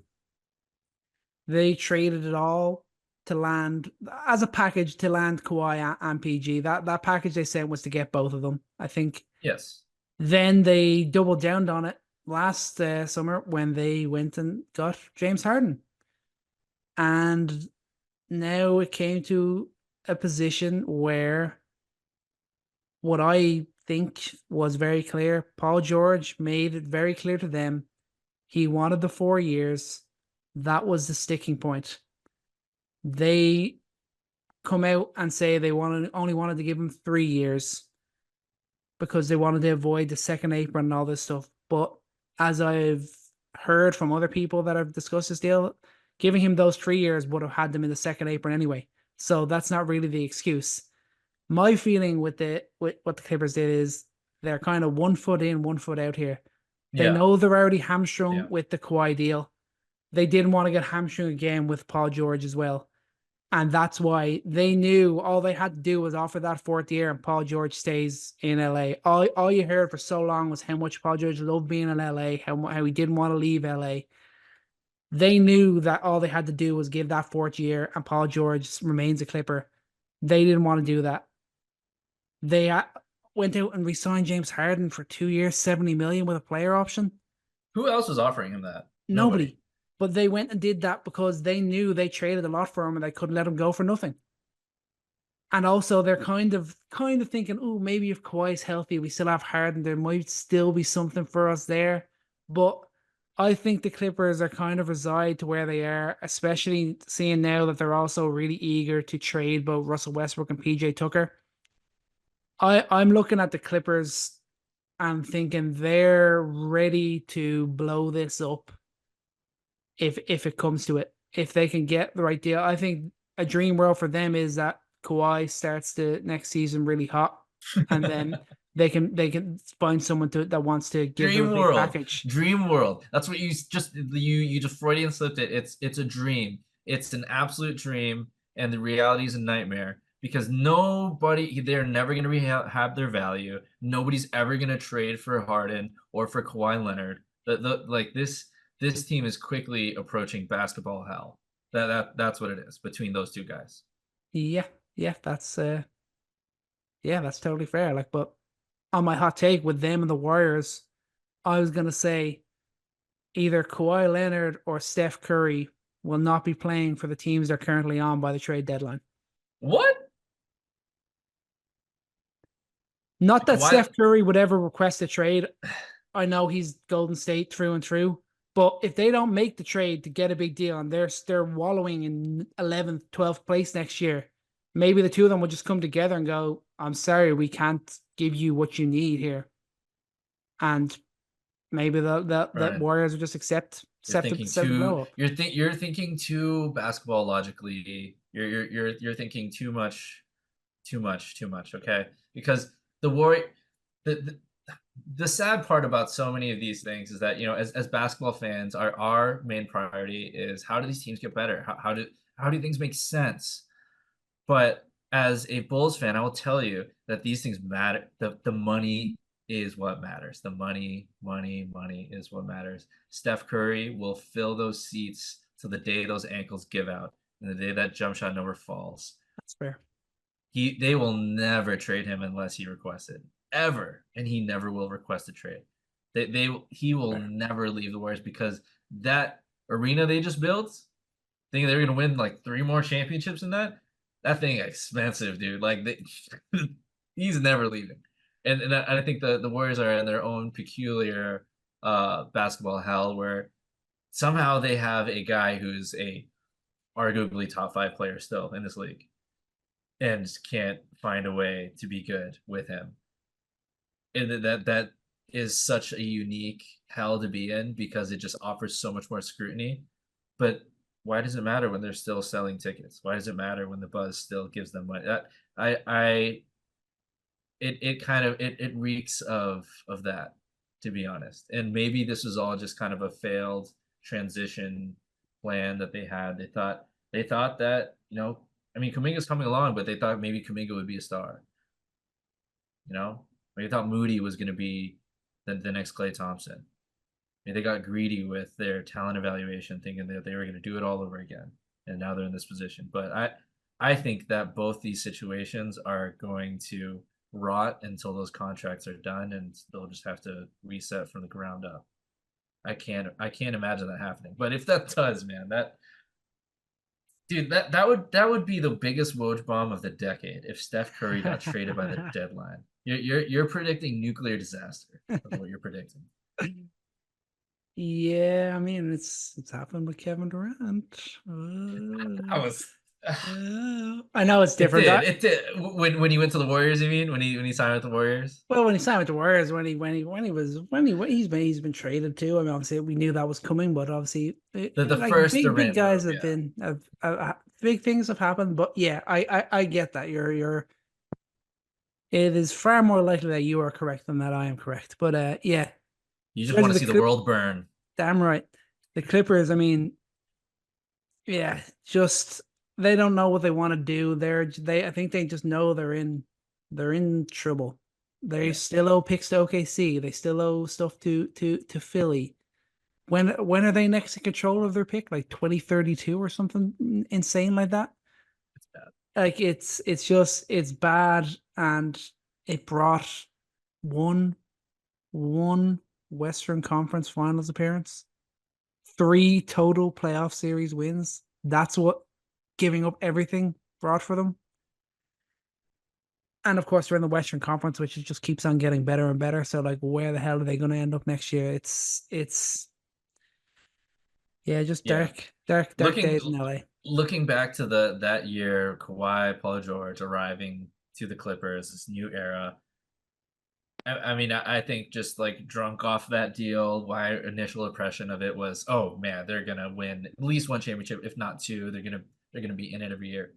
they traded it all to land as a package to land Kawhi and PG. That package they sent was to get both of them, I think. Yes. Then they doubled down on it last summer when they went and got James Harden. And now it came to a position where what I think was very clear, Paul George made it very clear to them he wanted the 4 years. That was the sticking point. They come out and say they only wanted to give him 3 years because they wanted to avoid the second apron and all this stuff. But as I've heard from other people that have discussed this deal, giving him those 3 years would have had them in the second apron anyway. So that's not really the excuse. My feeling with what the Clippers did is they're kind of 1 foot in, 1 foot out here. They know they're already hamstrung with the Kawhi deal. They didn't want to get hamstrung again with Paul George as well. And that's why they knew all they had to do was offer that 4th year and Paul George stays in LA. All you heard for so long was how much Paul George loved being in LA, how he didn't want to leave LA. They knew that all they had to do was give that 4th year and Paul George remains a Clipper. They didn't want to do that. They went out and re-signed James Harden for 2 years, $70 million with a player option. Who else was offering him that? Nobody. But they went and did that because they knew they traded a lot for him and they couldn't let him go for nothing. And also they're kind of thinking, oh, maybe if Kawhi's healthy, we still have Harden, there might still be something for us there. But I think the Clippers are kind of reside to where they are, especially seeing now that they're also really eager to trade both Russell Westbrook and PJ Tucker. I'm looking at the Clippers and thinking they're ready to blow this up if it comes to it. If they can get the right deal. I think a dream world for them is that Kawhi starts the next season really hot and then they can find someone that wants to give them a big package. Dream world. That's what you just Freudian slipped it. It's a dream. It's an absolute dream, and the reality is a nightmare because they're never going to have their value. Nobody's ever going to trade for Harden or for Kawhi Leonard. Like this team is quickly approaching basketball hell. That's what it is between those two guys. Yeah, that's totally fair. Like, but on my hot take with them and the Warriors, I was gonna say either Kawhi Leonard or Steph Curry will not be playing for the teams they're currently on by the trade deadline. What? Not that Steph Curry would ever request a trade. I know he's Golden State through and through, but if they don't make the trade to get a big deal and they're wallowing in 11th, 12th place next year, maybe the two of them will just come together and go, I'm sorry, we can't give you what you need here. And maybe the Warriors will just accept it. You're thinking too basketball logically. You're thinking too much. Okay, because the sad part about so many of these things is that, as basketball fans, our main priority is how do these teams get better? How do things make sense? But as a Bulls fan, I will tell you that these things matter. The money is what matters. The money is what matters. Steph Curry will fill those seats till the day those ankles give out and the day that jump shot number falls. That's fair. They will never trade him unless he requests it, ever, and he never will request a trade. He will never leave the Warriors because that arena they just built, thinking they're going to win like 3 more championships in that thing expensive, dude. Like he's never leaving, and I think the Warriors are in their own peculiar basketball hell where somehow they have a guy who's a arguably top 5 player still in this league and just can't find a way to be good with him. And that is such a unique hell to be in because it just offers so much more scrutiny. But why does it matter when they're still selling tickets? Why does it matter when the buzz still gives them money? It reeks of that, to be honest. And maybe this was all just kind of a failed transition plan that they had. They thought that, Kuminga's coming along, but they thought maybe Kuminga would be a star. They thought Moody was going to be the next Klay Thompson. They got greedy with their talent evaluation, thinking that they were going to do it all over again, and now they're in this position. But I think that both these situations are going to rot until those contracts are done, and they'll just have to reset from the ground up. I can't imagine that happening. But if that does, man, that would be the biggest Woj bomb of the decade if Steph Curry got traded by the deadline. You're predicting nuclear disaster. That's what you're predicting. Yeah, I mean it's happened with Kevin Durant. I know it's different. It did. When he went to the Warriors, you mean? When he signed with the Warriors? Well, when he signed with the Warriors, he's been traded too. I mean, obviously we knew that was coming, but obviously the first big guys have been big things have happened. But yeah, I get that it is far more likely that you are correct than that I am correct. But yeah. You just want to see the world burn. Damn right. The Clippers, I mean, yeah, just they don't know what they want to do. I think they just know they're in trouble. They still owe picks to OKC. They still owe stuff to Philly. When are they next in control of their pick? Like 2032 or something insane like that? It's bad. Like it's bad, and it brought one Western Conference Finals appearance, 3 total playoff series wins. That's what giving up everything brought for them. And of course, they're in the Western Conference, which just keeps on getting better and better. So, like, where the hell are they going to end up next year? It's dark days in LA. Looking back to that year, Kawhi, Paul George arriving to the Clippers, this new era. I mean, I think just like drunk off that deal, my initial impression of it was, oh man, they're gonna win at least 1 championship, if not 2. They're gonna be in it every year.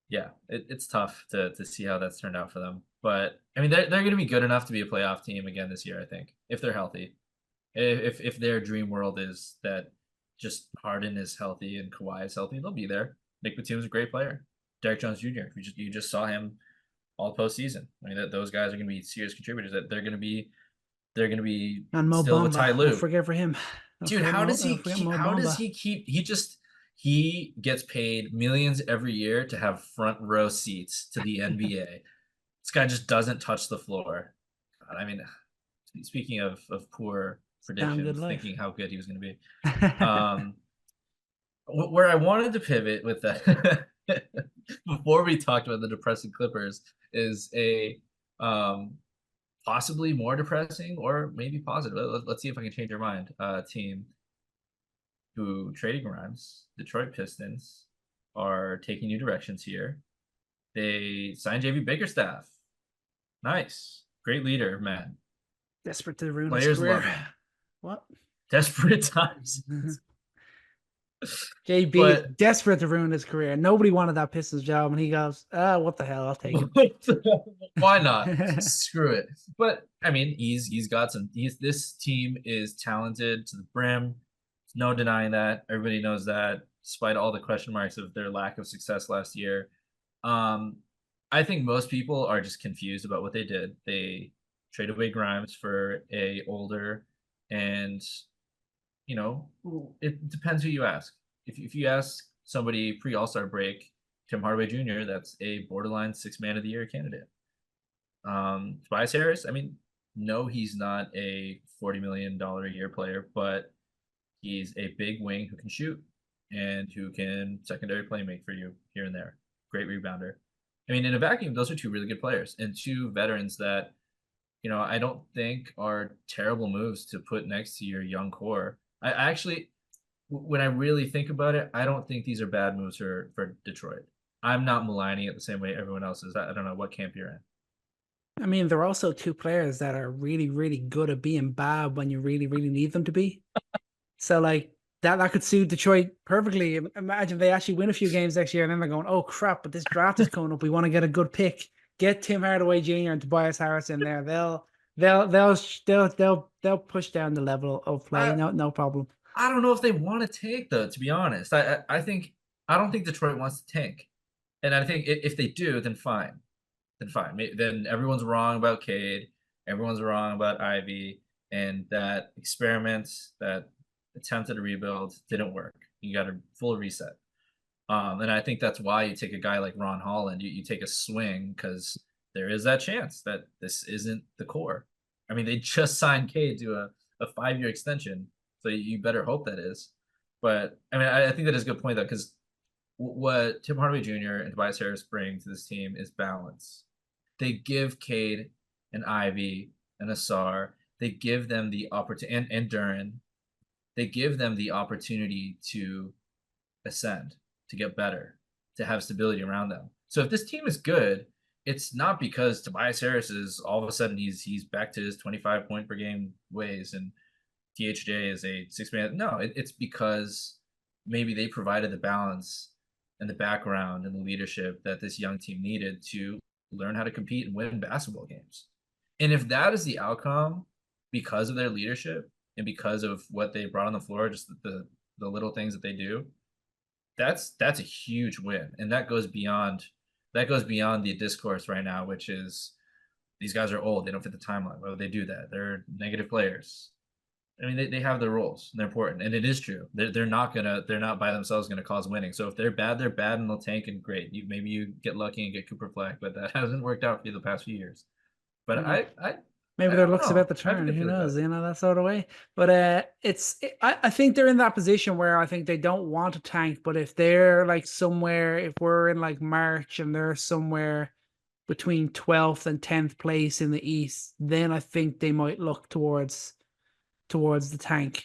yeah, it's tough to see how that's turned out for them. But I mean, they're going to be good enough to be a playoff team again this year. I think if they're healthy, if their dream world is that just Harden is healthy and Kawhi is healthy, they'll be there. Nick Batum's a great player. Derek Jones Jr. You just saw him all postseason. I mean, those guys are going to be serious contributors. That they're going to be And Mo still with Bamba, Ty Lue. don't forget for him. Dude, how does he keep he gets paid millions every year to have front row seats to the NBA. This guy just doesn't touch the floor. God, I mean, speaking of poor predictions, thinking how good he was going to be. Where I wanted to pivot with that before we talked about the depressing Clippers is a possibly more depressing or maybe positive. Let's see if I can change your mind. Team who trading Grimes, Detroit Pistons, are taking new directions here. They signed JV Bickerstaff. Nice. Great leader, man. Desperate to ruin Players his career. love him. What? Desperate times. JB desperate to ruin his career. Nobody wanted that Pistons job, and he goes, what the hell? I'll take it. Why not? Screw it. But I mean, he's got some. This team is talented to the brim. No denying that. Everybody knows that, despite all the question marks of their lack of success last year. I think most people are just confused about what they did. They traded away Grimes for a older, and it depends who you ask. If you ask somebody pre All-Star break, Tim Hardaway Jr., that's a borderline 6th Man of the Year candidate. Tobias Harris, I mean, no, he's not a $40 million a year player, but he's a big wing who can shoot and who can secondary play make for you here and there. Great rebounder. I mean, in a vacuum, those are two really good players and two veterans that, I don't think are terrible moves to put next to your young core. I actually, when I really think about it, I don't think these are bad moves for Detroit. I'm not maligning it the same way everyone else is. I don't know what camp you're in. I mean, they're also two players that are really, really good at being bad when you really, really need them to be. So, like, that could suit Detroit perfectly. Imagine they actually win a few games next year, and then they're going, "Oh crap! But this draft is coming up. We want to get a good pick. Get Tim Hardaway Jr. and Tobias Harris in there. They'll push down the level of play. No problem." I don't know if they want to tank, though. To be honest, I don't think Detroit wants to tank, and I think if they do, then fine. Then everyone's wrong about Cade. Everyone's wrong about Ivy, and that experiment, that attempt at a rebuild didn't work. You got a full reset. And I think that's why you take a guy like Ron Holland. You take a swing because there is that chance that this isn't the core. I mean, they just signed Cade to a 5-year extension, so you better hope that is. But I mean, I think that is a good point, though, because what Tim Hardaway Jr. and Tobias Harris bring to this team is balance. They give Cade and Ivy and Asar, they give them the opportunity, and Duren, they give them the opportunity to ascend, to get better, to have stability around them. So if this team is good, it's not because Tobias Harris is all of a sudden he's back to his 25 point per game ways and THJ is a 6-man. No, it's because maybe they provided the balance and the background and the leadership that this young team needed to learn how to compete and win basketball games. And if that is the outcome because of their leadership and because of what they brought on the floor, just the little things that they do, that's a huge win. And that goes beyond the discourse right now, which is these guys are old, they don't fit the timeline. Why would they do that? They're negative players. I mean, they have their roles and they're important, and it is true. They're not by themselves gonna cause winning. So if they're bad and they'll tank, and great. Maybe you get lucky and get Cooper Fleck, but that hasn't worked out for you the past few years. But maybe their luck's about the turn. Who knows? That sort of way. But I think they're in that position where I think they don't want to tank. But if they're like somewhere, if we're in like March and they're somewhere between 12th and 10th place in the East, then I think they might look towards the tank.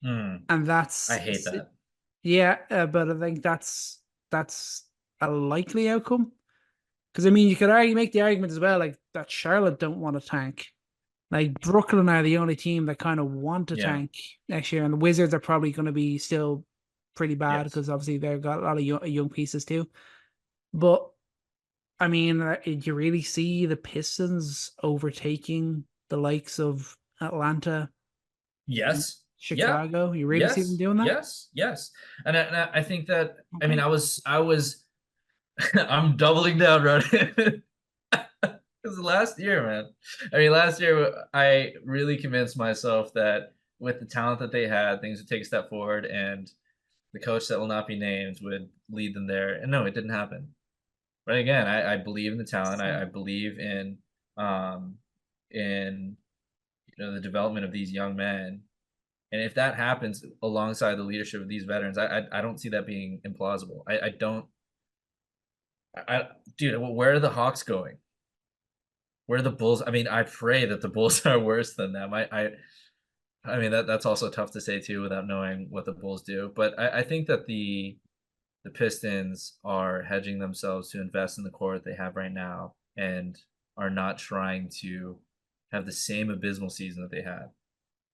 And that's, I hate that. Yeah, but I think that's a likely outcome. Because I mean, you could make the argument as well, like that Charlotte don't want to tank. Like Brooklyn are the only team that kind of want to tank next year, and the Wizards are probably going to be still pretty bad because obviously they've got a lot of young pieces too. But I mean, you really see the Pistons overtaking the likes of Atlanta, Yes. Yeah. Chicago. You really see them Yes. doing that? Yes. Yes. And I think that, I Okay. mean, I was I'm doubling down, Ronan. Because last year, man. I mean, last year I really convinced myself that with the talent that they had, things would take a step forward, and the coach that will not be named would lead them there. And no, it didn't happen. But again, I believe in the talent. I believe um in the development of these young men. And if that happens alongside the leadership of these veterans, I don't see that being implausible. I don't. Dude, where are the Hawks going? Where are the Bulls? I mean, I pray that the Bulls are worse than them. I mean that's also tough to say too without knowing what the Bulls do. But I think that the Pistons are hedging themselves to invest in the core that they have right now and are not trying to have the same abysmal season that they had.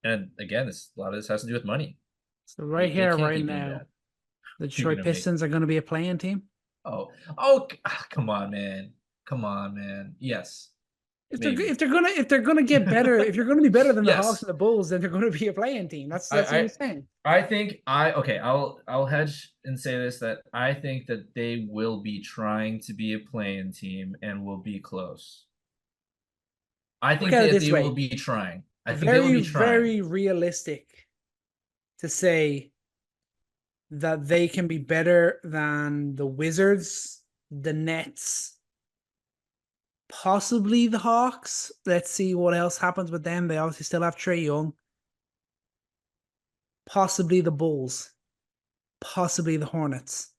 And again, a lot of this has to do with money. So right They here, can't right keep doing now, that. the You're Detroit gonna make Pistons are going to be a playing team. come on, man. Come on, man. Yes. If they're Maybe. if they're gonna get better, if you're gonna be better than the Hawks Yes. and the Bulls, then they're gonna be a playing team. That's what you're I saying. I think I'll hedge and say this, that I think that they will be trying to be a playing team and will be close. I Look think at it that this they will way. be trying. I think they will Very, be trying. very realistic to say that they can be better than the Wizards, the Nets, possibly the Hawks. Let's see what else happens with them. They obviously still have Trae Young. Possibly the Bulls. Possibly the Hornets.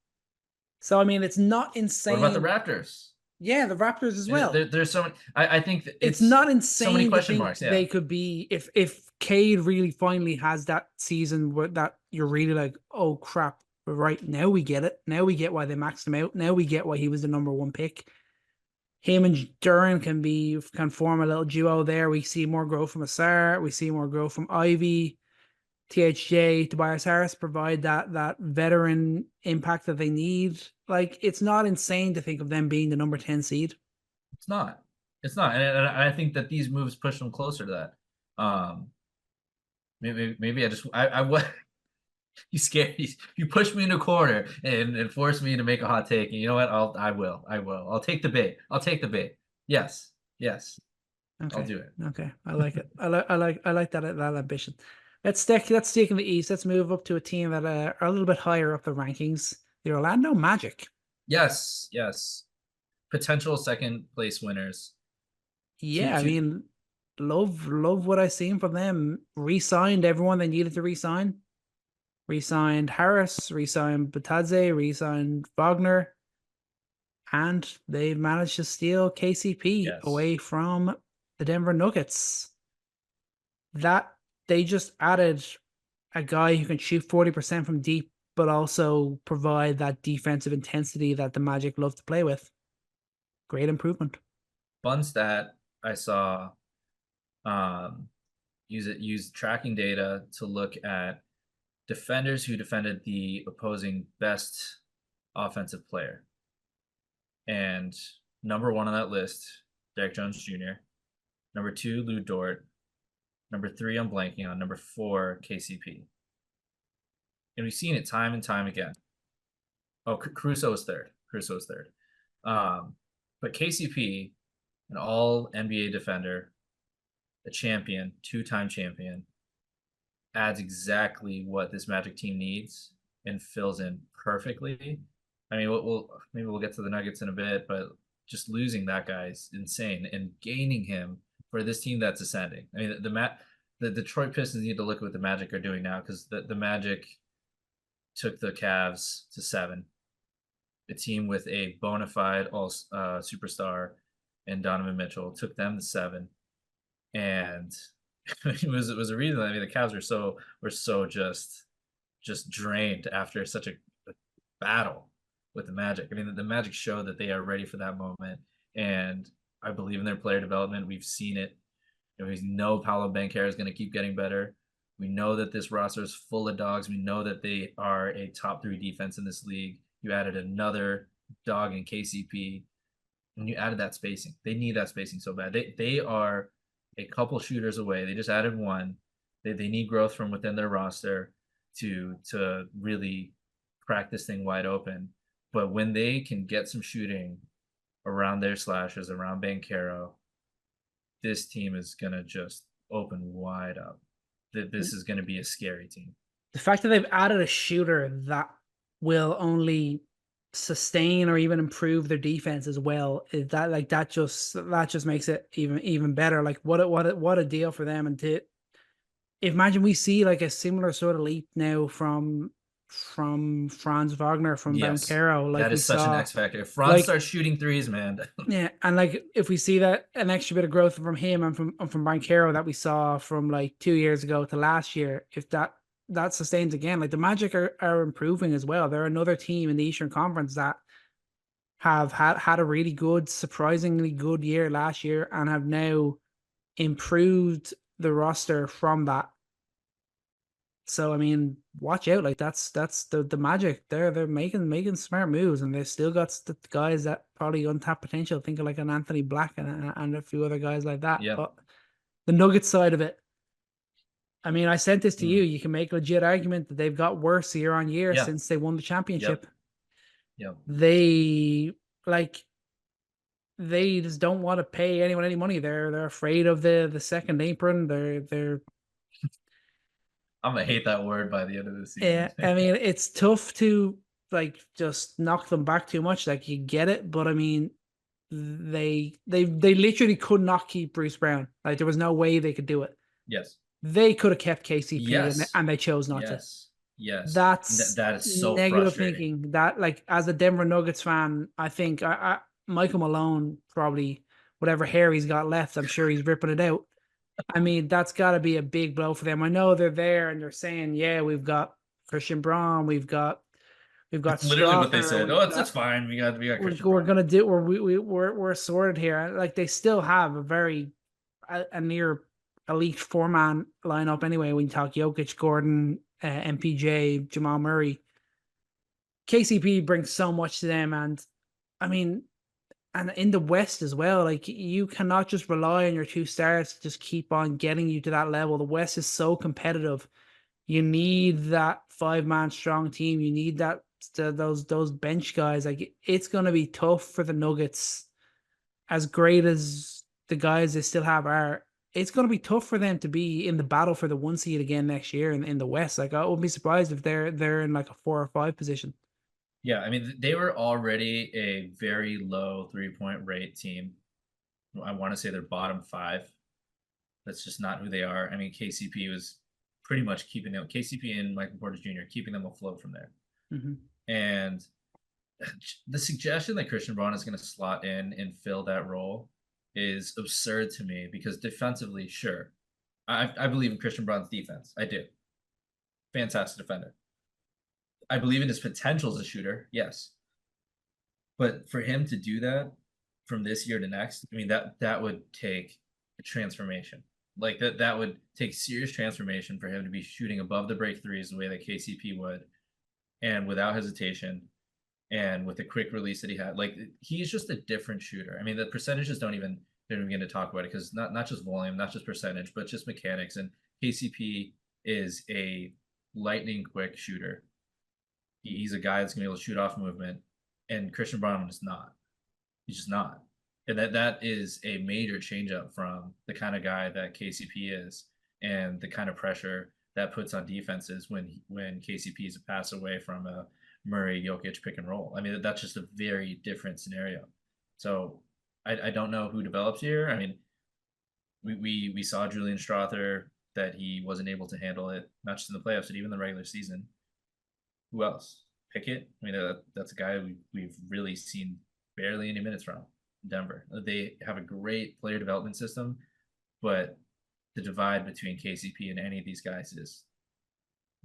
So I mean, it's not What about the insane. Raptors? Yeah, the Raptors as well. There's so many. I think that It's it's not so many insane to question think marks. Yeah, they could be if Cade really finally has that season where that you're really like, oh crap, right now we get it. Now we get why they maxed him out. Now we get why he was the number one pick. Him and Duran can form a little duo there. We see more growth from Asar. We see more growth from Ivy. THJ, Tobias Harris provide that veteran impact that they need. Like, it's not insane to think of them being the number 10 seed. it's not. It's not, and I think that these moves push them closer to that. Maybe I what you scared you pushed me in a corner and forced me to make a hot take. And you know what? I will. I'll take the bait. I'll take the bait. Yes. Yes. Okay. I'll do it. Okay. I like it. I like that ambition. Let's stick in the East. Let's move up to a team that are a little bit higher up the rankings. The Orlando Magic. Yes. Yes. Potential second place winners. Yeah, I mean, love what I've seen from them. Re-signed everyone they needed to re-sign. Re-signed Harris, re-signed Batadze, re-signed Wagner, and they've managed to steal KCP away from the Denver Nuggets. That they just added a guy who can shoot 40% from deep, but also provide that defensive intensity that the Magic love to play with. Great improvement. Fun stat I saw. Use tracking data to look at defenders who defended the opposing best offensive player. And number one on that list, Derek Jones Jr. Number 2, Lou Dort. Number 3, I'm blanking on. Number 4, KCP. And we've seen it time and time again. Oh, Caruso was third. But KCP, an all NBA defender, a champion, 2-time champion, adds exactly what this Magic team needs and fills in perfectly. I mean, maybe we'll get to the Nuggets in a bit, but just losing that guy is insane, and gaining him for this team that's ascending. I mean, the Detroit Pistons need to look at what the Magic are doing now, because the Magic took the Cavs to 7, a team with a bona fide all superstar and Donovan Mitchell, took them to 7, and it was a reason. I mean, the Cavs were so just drained after such a battle with the Magic. I mean, the Magic show that they are ready for that moment, and I believe in their player development. We've seen it. We know Paolo Banchero is going to keep getting better. We know that this roster is full of dogs. We know that they are a top 3 defense in this league. You added another dogging KCP, and you added that spacing. They need that spacing so bad. They are a couple shooters away. They just added one. They need growth from within their roster to really crack this thing wide open. But when they can get some shooting around their slashes, around Banchero, this team is gonna just open wide up. This is gonna be a scary team. The fact that they've added a shooter that will only sustain or even improve their defense as well, is that like that just makes it even better. Like what a deal for them. And to imagine we see like a similar sort of leap now from Franz Wagner, from Banchero. Like that is such an X factor. If Franz starts shooting threes, man. Yeah, and like if we see that an extra bit of growth from him and from Banchero that we saw from like 2 years ago to last year, if that sustains again, like the Magic are improving as well. They're another team in the Eastern Conference that have had a really good, surprisingly good year last year and have now improved the roster from that. So I mean, watch out! Like that's the Magic. They're making smart moves, and they've still got the guys that probably untapped potential. Think of like an Anthony Black and a few other guys like that. Yeah. But the Nuggets side of it, I mean, I sent this to you. You can make a legit argument that they've got worse year on year since they won the championship. Yeah. They just don't want to pay anyone any money. They're afraid of the second apron. They're I'm gonna hate that word by the end of the season. Yeah, I mean, it's tough to like just knock them back too much. Like you get it, but I mean, they literally could not keep Bruce Brown. Like there was no way they could do it. Yes. They could have kept KCP and they chose not to. Yes. That is so negative frustrating. thinking. That like as a Denver Nuggets fan, I think Michael Malone probably whatever hair he's got left, I'm sure he's ripping it out. I mean, that's got to be a big blow for them. I know they're there and they're saying, "Yeah, we've got Christian Braun, we've got That's literally what they said. Oh, it's fine. We got Christian we're Braun. gonna do. We're sorted here. Like they still have a near elite 4-man lineup anyway. When you talk Jokic, Gordon, MPJ, Jamal Murray, KCP brings so much to them, and I mean. And in the West as well, like you cannot just rely on your 2 stars to just keep on getting you to that level. The West is so competitive. You need that 5-man strong team. You need those bench guys. Like it's going to be tough for the Nuggets. As great as the guys they still have are, it's going to be tough for them to be in the battle for the 1 seed again next year in the West. Like I wouldn't be surprised if they're in like a 4 or 5 position. Yeah, I mean, they were already a very low 3-point rate team. I want to say they're bottom 5. That's just not who they are. I mean, KCP was pretty much keeping them, KCP and Michael Porter Jr., keeping them afloat from there. Mm-hmm. And the suggestion that Christian Braun is going to slot in and fill that role is absurd to me because defensively, sure, I believe in Christian Braun's defense. I do. Fantastic defender. I believe in his potential as a shooter, yes. But for him to do that from this year to next, I mean that would take a transformation. Like that would take serious transformation for him to be shooting above the break threes the way that KCP would, and without hesitation, and with the quick release that he had. Like he's just a different shooter. I mean, the percentages don't even begin to talk about it because not just volume, not just percentage, but just mechanics. And KCP is a lightning quick shooter. He's a guy that's gonna be able to shoot off movement, and Christian Braun is not. He's just not, and that is a major change up from the kind of guy that KCP is, and the kind of pressure that puts on defenses when KCP is a pass away from a Murray Jokic pick and roll. I mean, that's just a very different scenario. So I don't know who develops here. I mean, we saw Julian Strawther that he wasn't able to handle it, not just in the playoffs, but even the regular season. Who else? Pickett. I mean, that's a guy we've really seen barely any minutes from Denver. They have a great player development system, but the divide between KCP and any of these guys is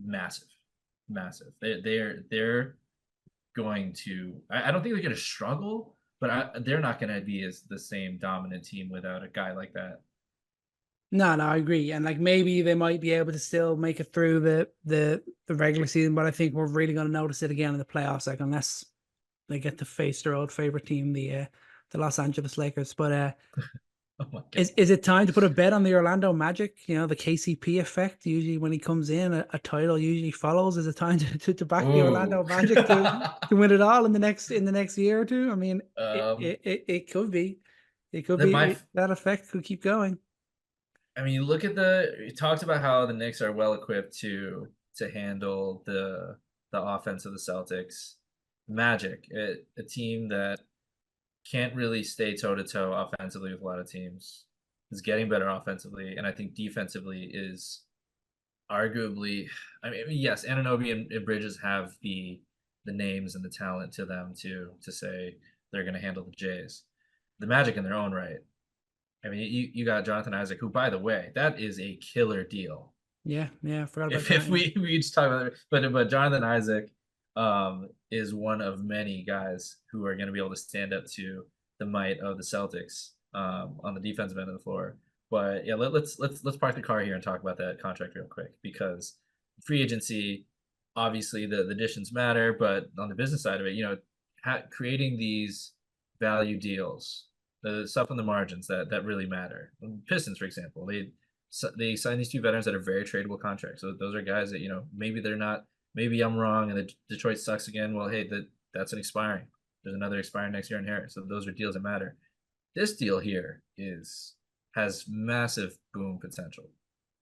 massive. They're going to. I don't think they're going to struggle, but they're not going to be as the same dominant team without a guy like that. No, I agree. And like maybe they might be able to still make it through the regular season, but I think we're really going to notice it again in the playoffs. Like unless they get to face their old favorite team, the Los Angeles Lakers. But Oh my God. is it time to put a bet on the Orlando Magic? You know, the KCP effect. Usually, when he comes in, a title usually follows. Is it time to back the Orlando Ooh. Magic to win it all in the next year or two? I mean, Um, it could be. It could that be might that effect could keep going. I mean, look at you talked about how the Knicks are well equipped to handle the offense of the Celtics. Magic, a team that can't really stay toe to toe offensively with a lot of teams, is getting better offensively, and I think defensively is arguably. I mean, yes, Anunoby and Bridges have the names and the talent to them to say they're going to handle the Jays. The Magic in their own right. I mean, you got Jonathan Isaac, who, by the way, that is a killer deal. Yeah, I forgot about If that. we just talk about it, but Jonathan Isaac is one of many guys who are going to be able to stand up to the might of the Celtics on the defensive end of the floor. But yeah, let's park the car here and talk about that contract real quick, because free agency, obviously the additions matter, but on the business side of it, you know, creating these value deals, the stuff on the margins that really matter. Pistons, for example, they sign these two veterans that are very tradable contracts. So those are guys that, you know, maybe they're not. Maybe I'm wrong, and the Detroit sucks again. Well, hey, that's an expiring. There's another expiring next year in Harris. So those are deals that matter. This deal here has massive boom potential,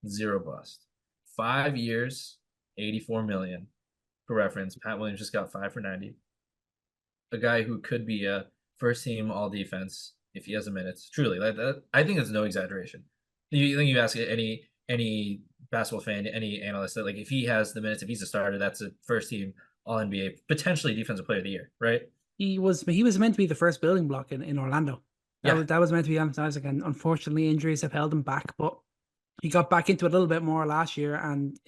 zero bust. 5 years, $84 million. For reference, Pat Williams just got 5 for $90. A guy who could be a first team all defense if he has the minutes. Truly, that I think that's no exaggeration. You ask any basketball fan, any analyst, that like if he has the minutes, if he's a starter, that's a first team all NBA, potentially defensive player of the year, right? He was meant to be the first building block in Orlando. That was meant to be emphasized. And unfortunately, injuries have held him back, but he got back into it a little bit more last year, and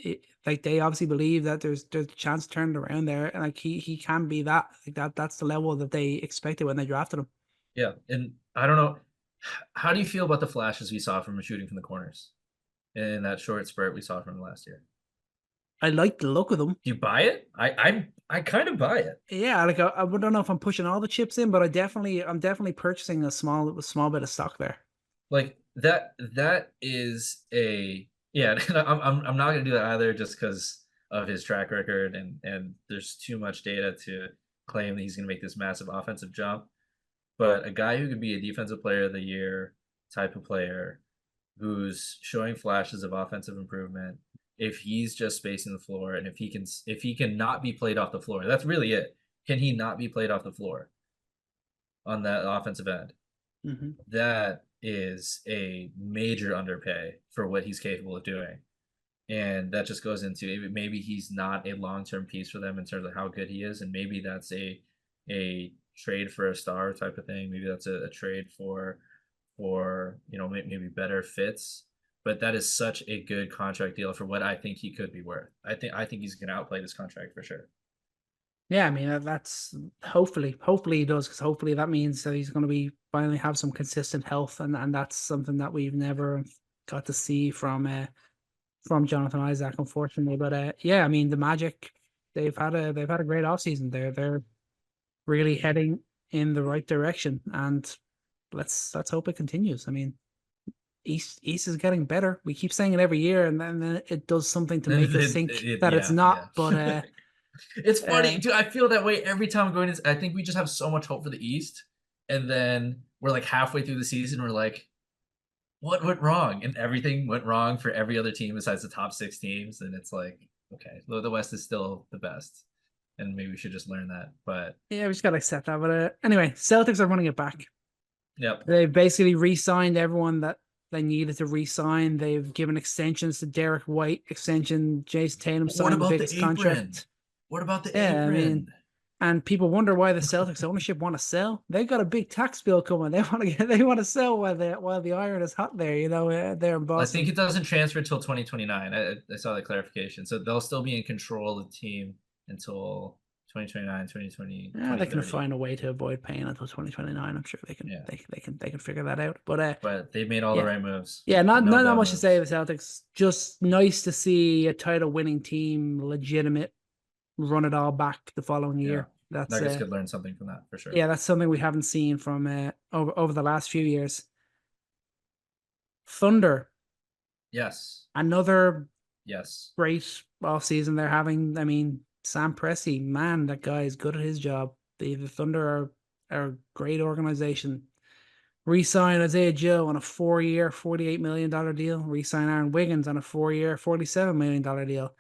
they obviously believe that there's a chance to turn it around there, and like he can be that. Like that's the level that they expected when they drafted him. Yeah, and I don't know, how do you feel about the flashes we saw from him shooting from the corners in that short spurt we saw from him last year? I like the look of them. Do you buy it? I kind of buy it. Yeah, like I don't know if I'm pushing all the chips in, but I'm definitely purchasing a small bit of stock there. Like that is a yeah. I'm not gonna do that either, just because of his track record, and there's too much data to claim that he's gonna make this massive offensive jump. But a guy who could be a defensive player of the year type of player, who's showing flashes of offensive improvement, if he's just spacing the floor, and if he can not be played off the floor, that's really it. Can he not be played off the floor on that offensive end? Mm-hmm. That is a major underpay for what he's capable of doing. And that just goes into maybe he's not a long-term piece for them in terms of how good he is, and maybe that's a trade for a star type of thing. Maybe that's a trade for you know, maybe better fits. But that is such a good contract deal for what I think he could be worth. I think he's going to outplay this contract for sure. Yeah, I mean that's hopefully he does, because hopefully that means that he's going to be finally have some consistent health, and that's something that we've never got to see from Jonathan Isaac, unfortunately. But yeah, I mean the Magic, they've had a great offseason. They're really heading in the right direction, and let's hope it continues. I mean, East is getting better. We keep saying it every year, and then it does something to make us think that it's not. Yeah. But it's funny, dude. I feel that way every time I'm going to. I think we just have so much hope for the East, and then we're like halfway through the season, we're like, what went wrong? And everything went wrong for every other team besides the top 6 teams, and it's like, okay, the West is still the best, and maybe we should just learn that. But yeah, we just gotta accept that. But anyway, Celtics are running it back. Yep, they basically re-signed everyone that they needed to re-sign. They've given extensions to Derek White, extension. Jason Tatum signed the biggest contract. What about the apron? I mean, and people wonder why the Celtics ownership want to sell. They've got a big tax bill coming. They want to sell while the iron is hot there. You know, there in Boston. I think it doesn't transfer until 2029. I saw the clarification, so they'll still be in control of the team until 2029, 2020. Yeah, they can find a way to avoid paying until 2029. I'm sure they can. Yeah. They can figure that out. But they've made all the right moves. Yeah, not much to say. The Celtics, just nice to see a title winning team, legitimate, run it all back the following year. That's Nuggets could learn something from that for sure. yeah, that's something we haven't seen from over the last few years. Thunder, Yes. another Yes. great offseason they're having. I mean, Sam Presti, man, that guy is good at his job. The Thunder are a great organization. Re-sign Isaiah Joe on a 4-year, $48 million deal. Re-sign Aaron Wiggins on a 4-year, $47 million deal.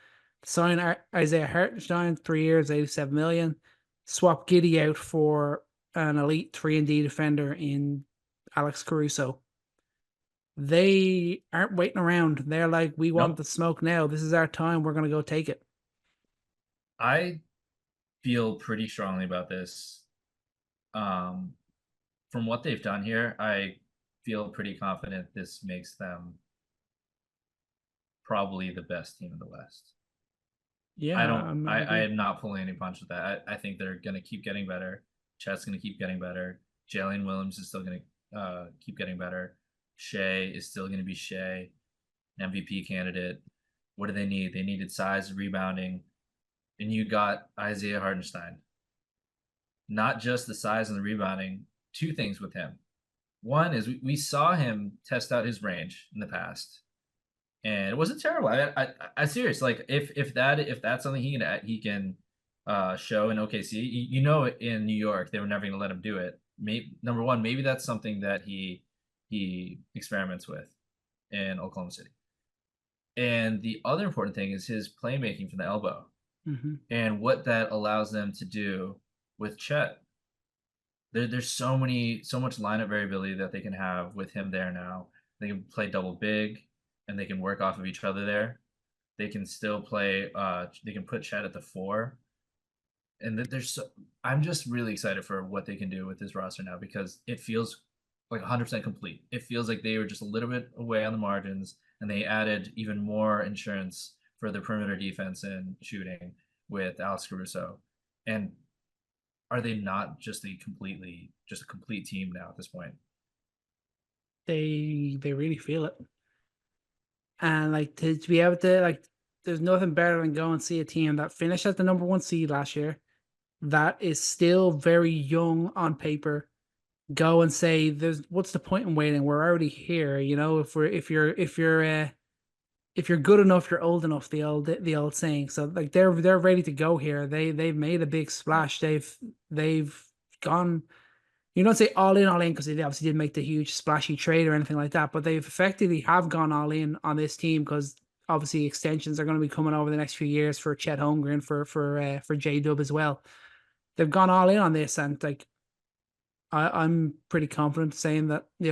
Sign Isaiah Hartenstein, 3 years, $87 million. Swap Giddey out for an elite 3-and-D defender in Alex Caruso. They aren't waiting around. They're like, we want Nope. the smoke now. This is our time. We're going to go take it. I feel pretty strongly about this. From what they've done here, I feel pretty confident this makes them probably the best team in the West. Yeah, I am not pulling any punch with that. I think they're going to keep getting better. Chet's going to keep getting better. Jalen Williams is still going to keep getting better. Shea is still going to be Shea, MVP candidate. What do they need? They needed size, rebounding, and you got Isaiah Hartenstein. Not just the size and the rebounding. 2 things with him. One is we saw him test out his range in the past, and it wasn't terrible. I serious, like if that's something he can show in OKC, you know, in New York they were never going to let him do it. Number one, maybe that's something that he experiments with in Oklahoma City. And the other important thing is his playmaking from the elbow, and what that allows them to do with Chet. There's so much lineup variability that they can have with him there now. They can play double big, and they can work off of each other there. They can still play. They can put Chet at the 4, and I'm just really excited for what they can do with this roster now, because it feels like 100% complete. It feels like they were just a little bit away on the margins, and they added even more insurance for the perimeter defense and shooting with Alex Caruso. And are they not just a complete team now at this point? They really feel it. And like to be able to, like, there's nothing better than go and see a team that finished as the number 1 seed last year, that is still very young on paper, go and say, what's the point in waiting? We're already here. You know, if you're good enough, you're old enough, the old saying. So like they're ready to go here. They've made a big splash. They've gone, you don't say all in because they obviously didn't make the huge splashy trade or anything like that, but they've effectively have gone all in on this team, because obviously extensions are going to be coming over the next few years for Chet Holmgren, for J-Dub as well. They've gone all in on this, and like I'm pretty confident saying that the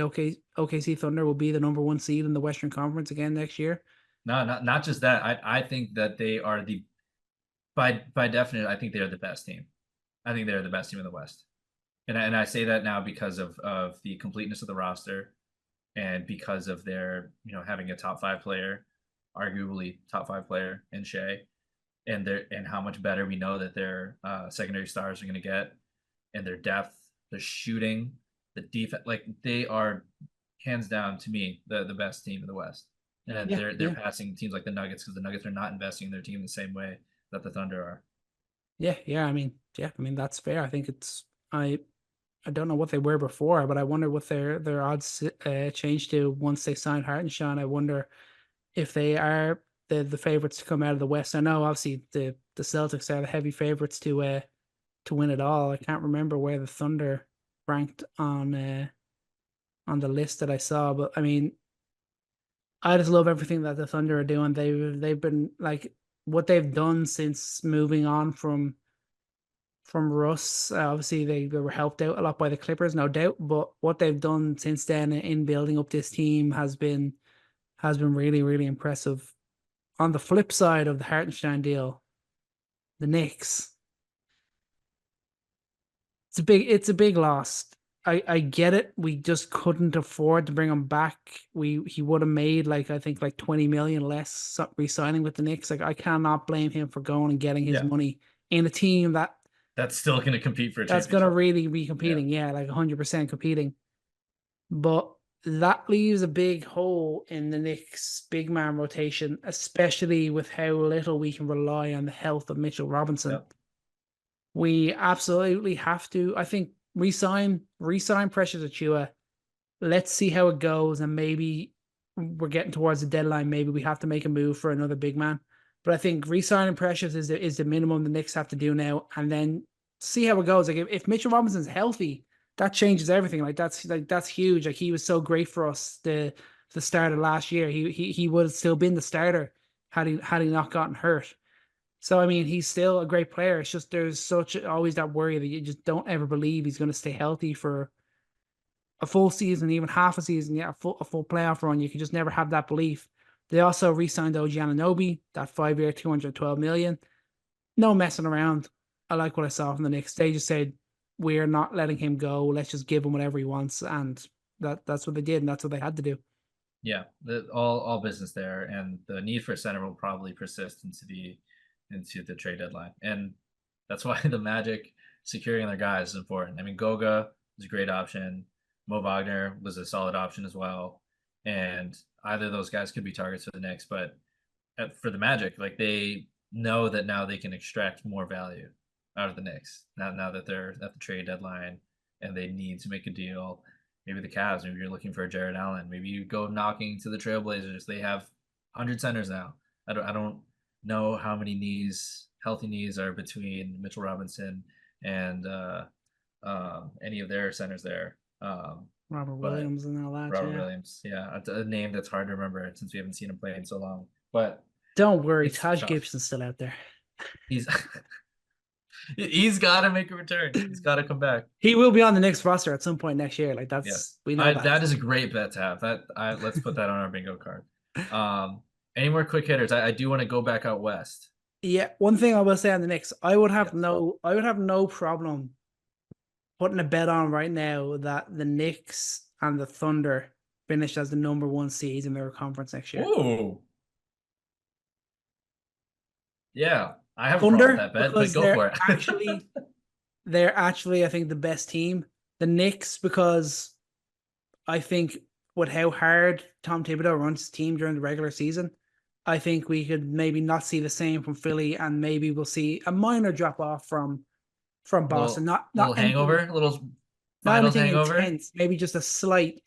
OKC Thunder will be the number 1 seed in the Western Conference again next year. No, not just that. I think that they are by definition, I think they are the best team. I think they're the best team in the West. And I say that now because of the completeness of the roster, and because of their, having a top 5 player, arguably top 5 player in Shea, and how much better we know that their secondary stars are going to get, and their depth, the shooting, the defense. Like, they are hands down, to me, the best team in the West. And they're passing teams like the Nuggets, because the Nuggets are not investing in their team the same way that the Thunder are. Yeah. I mean, that's fair. I think it's I don't know what they were before, but I wonder what their odds changed to once they signed Hartenstein. I wonder if they are the favorites to come out of the West. I know obviously the Celtics are the heavy favorites to win it all. I can't remember where the Thunder ranked on the list that I saw, but I mean, I just love everything that the Thunder are doing. They've been like, what they've done since moving on from Russ. Obviously, they were helped out a lot by the Clippers, no doubt. But what they've done since then in building up this team has been really, really impressive. On the flip side of the Hartenstein deal, the Knicks. It's a big loss. I get it. We just couldn't afford to bring him back. He would have made I think 20 million less re-signing with the Knicks. Like, I cannot blame him for going and getting his money in a team that's still going to compete for a that's championship. going to really be competing. Yeah, like 100% competing. But that leaves a big hole in the Knicks' big man rotation, especially with how little we can rely on the health of Mitchell Robinson. Yep. We absolutely have to. I think resign Precious Achua. Let's see how it goes, and maybe we're getting towards the deadline. Maybe we have to make a move for another big man. But I think re-signing Precious is the minimum the Knicks have to do now, and then see how it goes. Like if Mitchell Robinson's healthy, that changes everything. That's huge. Like he was so great for us the start of last year. He would have still been the starter had he not gotten hurt. So I mean, he's still a great player. It's just there's always that worry that you just don't ever believe he's going to stay healthy for a full season, even half a season, a full playoff run. You can just never have that belief. They also re-signed OG Anunoby, that 5-year, $212 million. No messing around. I like what I saw from the Knicks. They just said, we're not letting him go. Let's just give him whatever he wants. And that's what they did, and that's what they had to do. Yeah, all business there, and the need for a center will probably persist into the trade deadline, and that's why the Magic securing their guys is important. I mean, Goga was a great option. Mo Wagner was a solid option as well, and either of those guys could be targets for the Knicks. But for the Magic, like they know that now they can extract more value out of the Knicks now that they're at the trade deadline and they need to make a deal. Maybe the Cavs, maybe you're looking for a Jared Allen. Maybe you go knocking to the Trailblazers. They have 100 centers now. I don't know how many healthy knees are between Mitchell Robinson and any of their centers there. Robert Williams and all that. Robert Williams, yeah, a name that's hard to remember since we haven't seen him play in so long. But don't worry, Taj Gibson's still out there. He's got to make a return. He's got to come back. He will be on the Knicks roster at some point next year. Like we know that is a great bet to have. Let's put that on our bingo card. Any more quick hitters? I do want to go back out west. Yeah, one thing I will say on the Knicks, I would have no problem putting a bet on right now that the Knicks and the Thunder finish as the number 1 seeds in their conference next year. Ooh. Yeah. I have Thunder, that bet, but go for it. They're actually, I think, the best team. The Knicks, because I think with how hard Tom Thibodeau runs his team during the regular season, I think we could maybe not see the same from Philly, and maybe we'll see a minor drop off from Boston. Not hangover, little finals hangover. Intense, maybe just a slight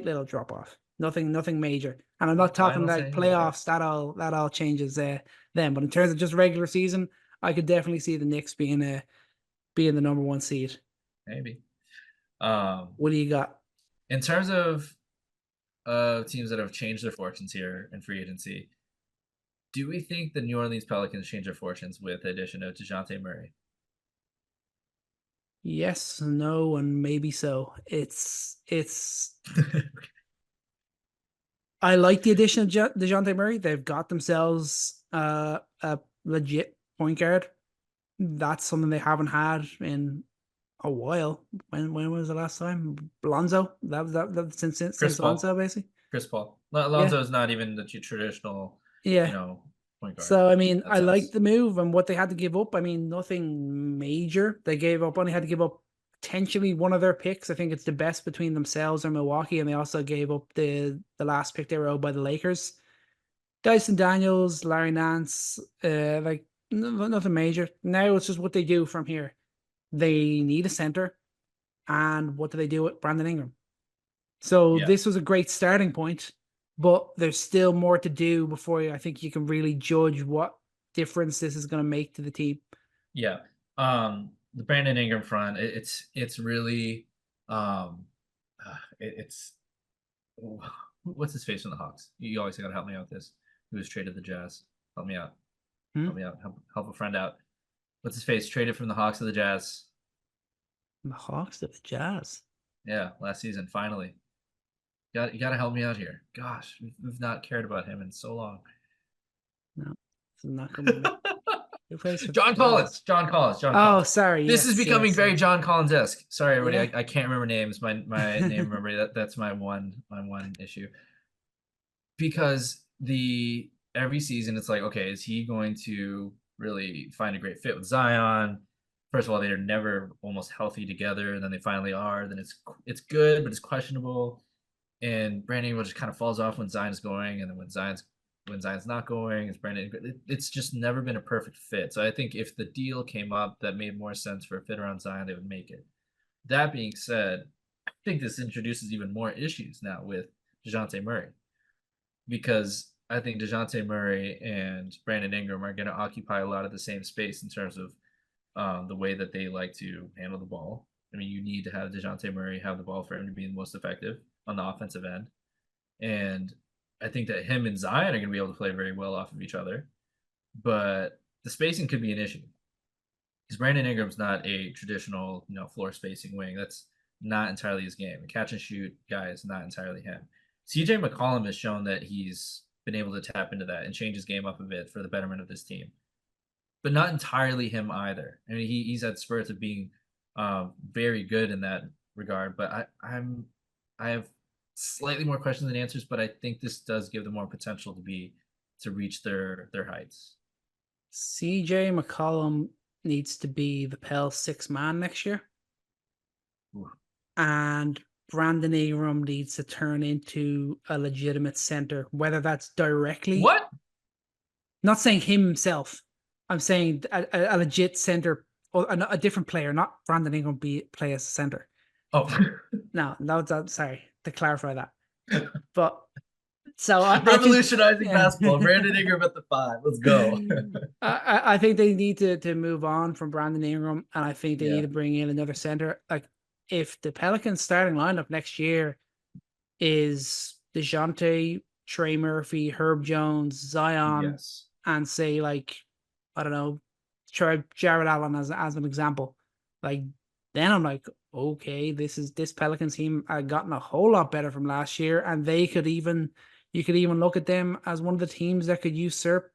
little drop off. Nothing major. And I'm not talking like playoffs. That all changes then. But in terms of just regular season, I could definitely see the Knicks being the number 1 seed. Maybe. What do you got? In terms of teams that have changed their fortunes here in free agency, do we think the New Orleans Pelicans change their fortunes with the addition of DeJounte Murray? Yes, no, and maybe so. It's I like the addition of DeJounte Murray. They've got themselves a legit point guard. That's something they haven't had in a while. When was the last time? Lonzo? That was since Lonzo, basically. Chris Paul. Lonzo is not even the traditional, point guard. So, I mean, I like the move and what they had to give up. I mean, nothing major. They only had to give up potentially one of their picks. I think it's the best between themselves and Milwaukee, and they also gave up the last pick they were owed by the Lakers. Dyson Daniels, Larry Nance, nothing major. Now it's just what they do from here. They need a center, and what do they do with Brandon Ingram? So this was a great starting point, but there's still more to do before I think you can really judge what difference this is going to make to the team. Yeah. The Brandon Ingram front, it's really, it's what's his face from the Hawks? You always got to help me out with this. Who was traded the Jazz? Help me out. Help me out. Help a friend out. What's his face? Traded from the Hawks to the Jazz. The Hawks to the Jazz? Yeah, last season, finally. You got to help me out here. Gosh, we've not cared about him in so long. No, it's not coming. John Collins. Oh, sorry. This is becoming very John Collins-esque. Sorry, everybody. Yeah. I can't remember names. My name memory. That's my one issue. Because every season it's like, okay, is he going to really find a great fit with Zion? First of all, they're never almost healthy together, and then they finally are. Then it's good, but it's questionable. And Brandon Ingram just kind of falls off when Zion's going, and then when Zion's when Zion's not going, it's Brandon Ingram. It's just never been a perfect fit. So I think if the deal came up that made more sense for a fit around Zion, they would make it. That being said, I think this introduces even more issues now with DeJounte Murray, because I think DeJounte Murray and Brandon Ingram are going to occupy a lot of the same space in terms of the way that they like to handle the ball. I mean, you need to have DeJounte Murray have the ball for him to be the most effective on the offensive end. And I think that him and Zion are going to be able to play very well off of each other. But the spacing could be an issue, because Brandon Ingram's not a traditional, floor spacing wing. That's not entirely his game. A catch and shoot guy is not entirely him. CJ McCollum has shown that he's been able to tap into that and change his game up a bit for the betterment of this team, but not entirely him either. I mean, he's had spurts of being very good in that regard, but I have slightly more questions than answers, but I think this does give them more potential to reach their heights. CJ McCollum needs to be the Pels 6th man next year. Ooh. And Brandon Ingram needs to turn into a legitimate center, whether that's directly. What? Not saying himself. I'm saying a legit center, or a different player, not Brandon Ingram play as a center. Oh. No, sorry to clarify that. But so revolutionizing basketball. Brandon Ingram at the 5. Let's go. I think they need to move on from Brandon Ingram, and I think they need to bring in another center. Like, if the Pelicans starting lineup next year is DeJounte, Trey Murphy, Herb Jones, Zion, and say, like, I don't know, try Jared Allen as an example, like, then I'm like, okay, this Pelicans team had gotten a whole lot better from last year, and you could even look at them as one of the teams that could usurp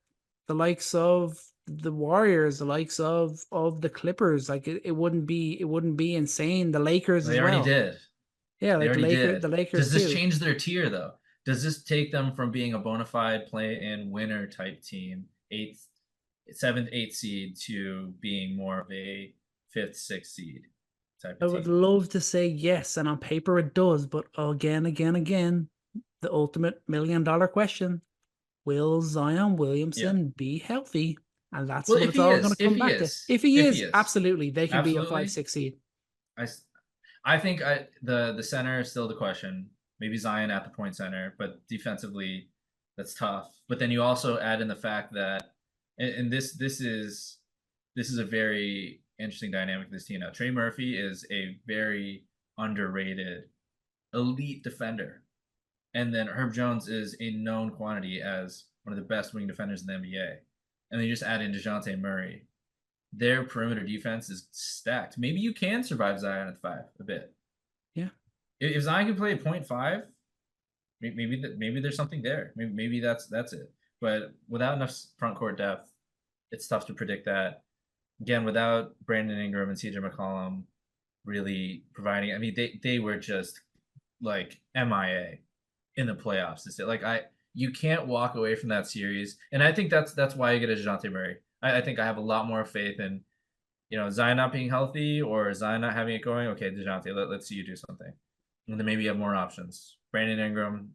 the likes of the Warriors, the likes of the Clippers. Like, it wouldn't be insane. The Lakers they as well. Already did. Yeah, like the Lakers. Does this change their tier though? Does this take them from being a bona fide play-in winner type team, 7th, 8th seed, to being more of a 5th, 6th seed type of team? I would love to say yes, and on paper it does, but again, the ultimate $1 million question: will Zion Williamson be healthy? And that's what it's all going to come back to. If he is, absolutely, they can be a 5-6 seed. I think the center is still the question. Maybe Zion at the point center, but defensively, that's tough. But then you also add in the fact that, and this is a very interesting dynamic of this team now. Trey Murphy is a very underrated elite defender, and then Herb Jones is a known quantity as one of the best wing defenders in the NBA. And then you just add in DeJounte Murray. Their perimeter defense is stacked. Maybe you can survive Zion at 5 a bit. Yeah. If Zion can play at 0.5, maybe there's something there. Maybe that's it. But without enough front court depth, it's tough to predict that. Again, without Brandon Ingram and CJ McCollum really providing, I mean, they were just like MIA in the playoffs. You can't walk away from that series, and I think that's why you get a DeJounte Murray. I think I have a lot more faith in, Zion not being healthy or Zion not having it going. Okay, DeJounte, let's see you do something, and then maybe you have more options. Brandon Ingram,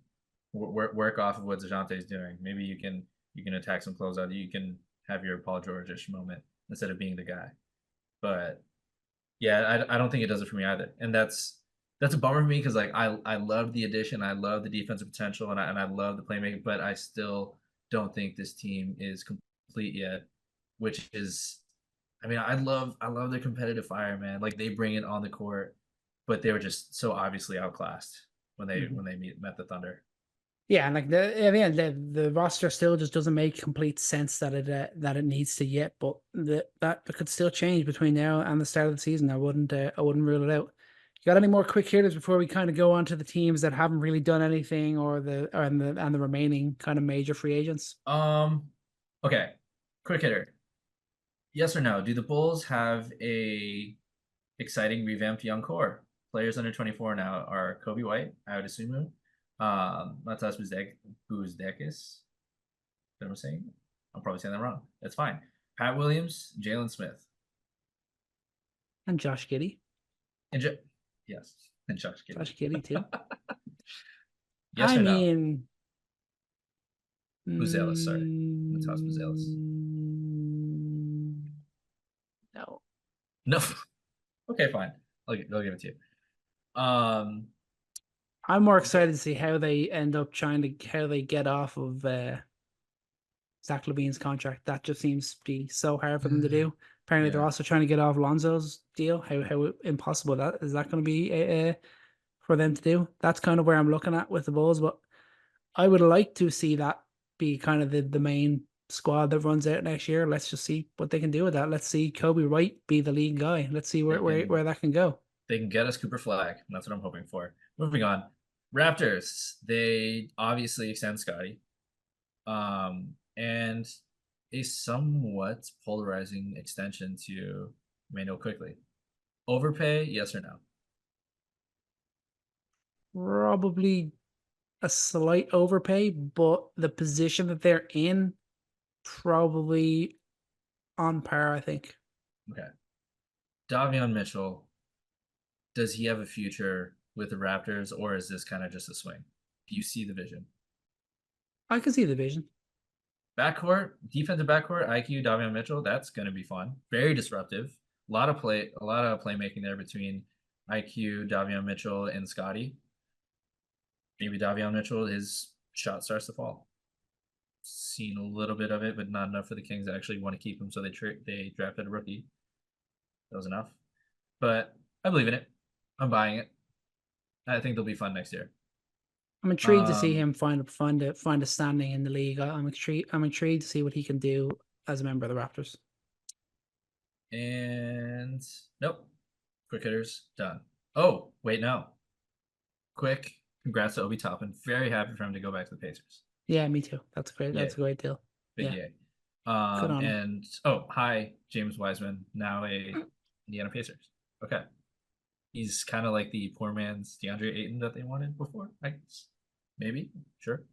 work off of what DeJounte is doing. Maybe you can attack some closeout. You can have your Paul George-ish moment instead of being the guy. But yeah, I don't think it does it for me either, and that's a bummer for me, because like I love the addition, I love the defensive potential, and I love the playmaking, but I still don't think this team is complete yet. Which is, I mean, I love their competitive fire, man. Like, they bring it on the court, but they were just so obviously outclassed when they met the Thunder. Yeah, and like the roster still just doesn't make complete sense that it needs to yet, but that could still change between now and the start of the season. I wouldn't rule it out. You got any more quick hitters before we kind of go on to the teams that haven't really done anything, or the remaining kind of major free agents? Okay, quick hitter. Yes or no? Do the Bulls have a exciting revamped young core? Players under 24 now are Kobe White, I would assume. Matas Buzdekis. What am I saying? I'm probably saying that wrong. That's fine. Pat Williams, Jalen Smith, and Josh Giddey. And yes, and Josh Giddey. Josh Giddey too. Yes or no? I mean, Buzelis, sorry. Matas Buzelis. No. No. Okay, fine. I'll give it to you. I'm more excited to see how they end up how they get off of Zach LaVine's contract. That just seems to be so hard for them to do. Apparently, they're also trying to get off Lonzo's deal. How impossible that is that going to be for them to do? That's kind of where I'm looking at with the Bulls. But I would like to see that be kind of the main squad that runs out next year. Let's just see what they can do with that. Let's see Kobe White be the lead guy. Let's see where that can go. They can get us Cooper Flag. That's what I'm hoping for. Moving on. Raptors, they obviously extend Scotty. And a somewhat polarizing extension to Emmanuel Quickley. Overpay, yes or no? Probably a slight overpay, but the position that they're in, probably on par, I think. Okay. Davion Mitchell, does he have a future with the Raptors, or is this kind of just a swing? Do you see the vision? I can see the vision. Backcourt, defensive backcourt, IQ, Davion Mitchell, that's going to be fun. Very disruptive. A lot of playmaking there between IQ, Davion Mitchell, and Scotty. Maybe Davion Mitchell, his shot starts to fall. Seen a little bit of it, but not enough for the Kings to actually want to keep him, so they drafted a rookie. That was enough. But I believe in it. I'm buying it. I think they'll be fun next year. I'm intrigued to see him find a standing in the league. I'm intrigued to see what he can do as a member of the Raptors. And nope. Quick hitters, done. Oh, wait, no. Quick, congrats to Obi Toppin. Very happy for him to go back to the Pacers. Yeah, me too. That's great. That's a great deal. Big yay. And hi, James Wiseman, now a Indiana Pacers. Okay. He's kind of like the poor man's DeAndre Ayton that they wanted before, I guess. Maybe. Sure.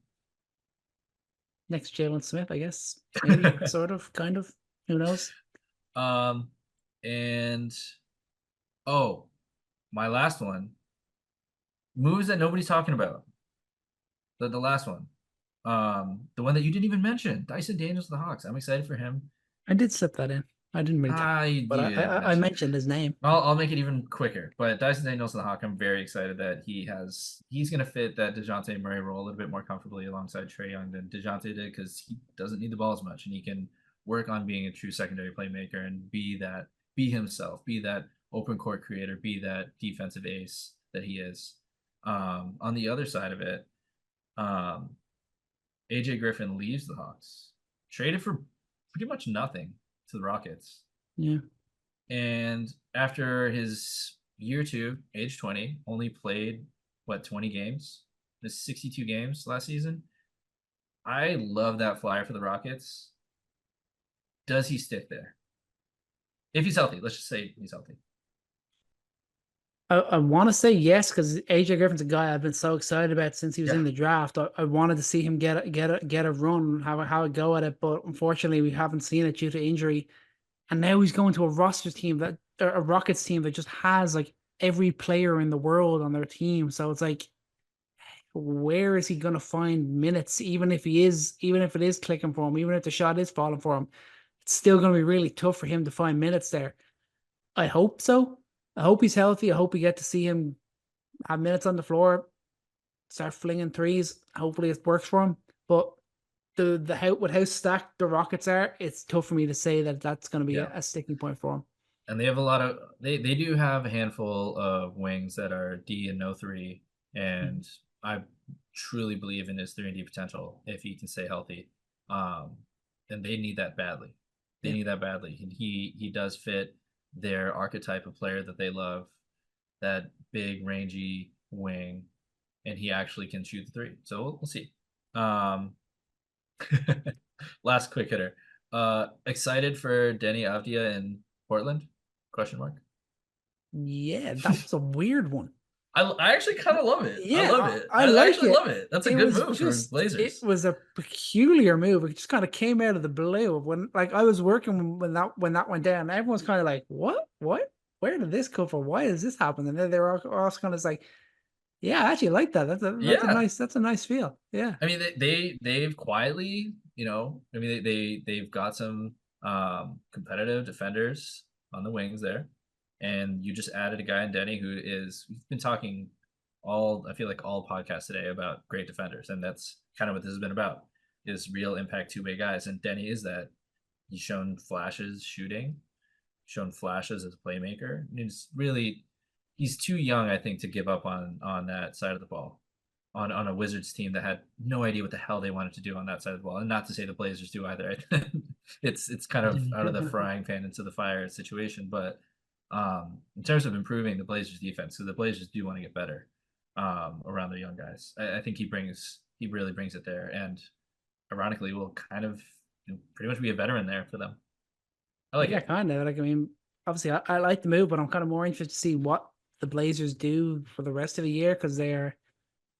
Next Jalen Smith, I guess. Maybe, sort of, kind of. Who knows? And my last one. Moves that nobody's talking about. The last one. The one that you didn't even mention. Dyson Daniels of the Hawks. I'm excited for him. I did slip that in. I didn't read that, but I mentioned his name. I'll make it even quicker. But Dyson Daniels of the Hawk, I'm very excited that he's going to fit that DeJounte Murray role a little bit more comfortably alongside Trae Young than DeJounte did, because he doesn't need the ball as much, and he can work on being a true secondary playmaker and be himself, be that open court creator, be that defensive ace that he is. On the other side of it, AJ Griffin leaves the Hawks, traded for pretty much nothing to the Rockets. Yeah. And after his year 2, age 20, only played 20 games? This 62 games last season. I love that flyer for the Rockets. Does he stick there? If he's healthy, let's just say he's healthy. I want to say yes, because AJ Griffin's a guy I've been so excited about since he was in the draft. I wanted to see him get a run, how it go at it, but unfortunately we haven't seen it due to injury. And now he's going to a Rockets team that just has like every player in the world on their team. So it's like, where is he going to find minutes? Even if it is clicking for him, even if the shot is falling for him, it's still going to be really tough for him to find minutes there. I hope so. I hope he's healthy. I hope we get to see him have minutes on the floor, start flinging threes. Hopefully it works for him. But with how stacked the Rockets are, it's tough for me to say that that's going to be a sticking point for him. And they have a lot of they do have a handful of wings that are D and no 3, and I truly believe in his 3-and-D potential if he can stay healthy. And they need that badly. They need that badly. He does fit their archetype of player that they love, that big rangy wing, and he actually can shoot the 3. So we'll see. Last quick hitter. Excited for Denny Avdia in Portland? ? Yeah, that was a weird one. I actually kind of love it. Yeah, I love it. I like actually it. love it. That's a good move for Blazers. It was a peculiar move. It just kind of came out of the blue. When I was working when that went down, everyone's kind of like, what? Where did this come from? Why does this happen? And then they were all kind of like, Yeah, I actually like that. That's a nice feel. Yeah. I mean, they've quietly, I mean, they've got some competitive defenders on the wings there, and you just added a guy in Denny who is we've been talking I feel like all podcasts today about great defenders, and that's kind of what this has been about is real impact two-way guys, and Denny is that. He's shown flashes shooting, shown flashes as a playmaker. I mean, he's too young, I think, to give up on that side of the ball. On a Wizards team that had no idea what the hell they wanted to do on that side of the ball, and not to say the Blazers do either. It's kind of out of the frying pan into the fire situation. But in terms of improving the Blazers defense, because the Blazers do want to get better around their young guys, I think he really brings it there, and ironically, will kind of pretty much be a veteran there for them. I like it. Kind of. Like, I mean, obviously, I like the move, but I'm kind of more interested to see what the Blazers do for the rest of the year because they're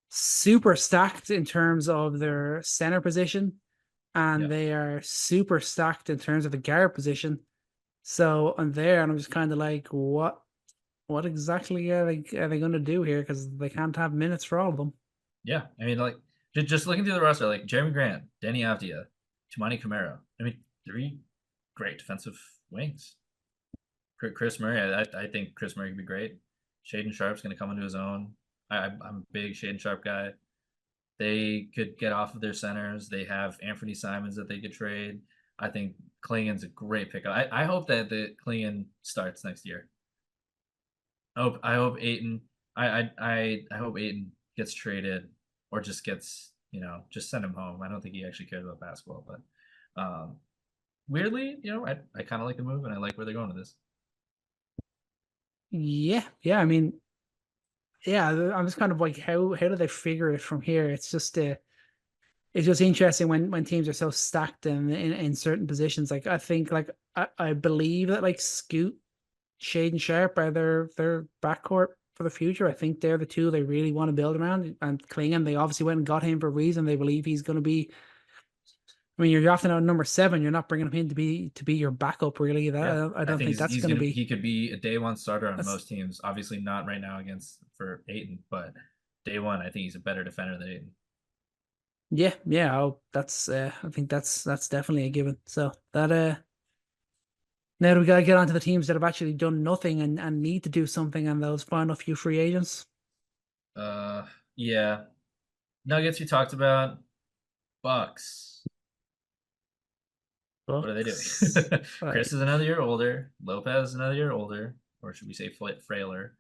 super stacked in terms of their center position, and they are super stacked in terms of the guard position. So I'm there, and I'm just kind of like, what exactly are they going to do here? Because they can't have minutes for all of them. Yeah, I mean, like just looking through the roster, like Jeremy Grant, Denny Avdia, Tumani Camaro. I mean, 3 great defensive wings. Chris Murray, I think Chris Murray could be great. Shaedon Sharp's going to come into his own. I'm a big Shaedon Sharp guy. They could get off of their centers. They have Anthony Simons that they could trade. I think Klingen's a great pickup. I hope that the Klingen starts next year. I hope Ayton. I hope Ayton gets traded or just gets just send him home. I don't think he actually cares about basketball, but weirdly, I kind of like the move and I like where they're going with this. Yeah. I mean, yeah, I'm just kind of like, how do they figure it from here? It's just interesting when teams are so stacked in certain positions. Like I think I believe that like Scoot, Shaedon Sharp are their backcourt for the future. I think they're the two they really want to build around. And Klingen, they obviously went and got him for a reason. They believe he's going to be. I mean, you're drafting out number 7. You're not bringing him in to be your backup, really. I don't think that's going to be. He could be a day one starter on most teams. Obviously, not right now for Ayton, but day one, I think he's a better defender than Ayton. Yeah. That's I think that's definitely a given. So that now we gotta get onto the teams that have actually done nothing and need to do something on those final few free agents. Yeah. Nuggets we talked about. Bucks. What are they doing? Chris is another year older. Lopez is another year older, or should we say frailer?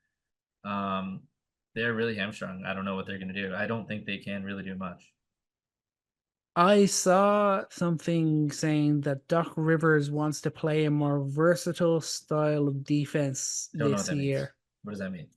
They're really hamstrung. I don't know what they're going to do. I don't think they can really do much. I saw something saying that Doc Rivers wants to play a more versatile style of defense this year. What does that mean?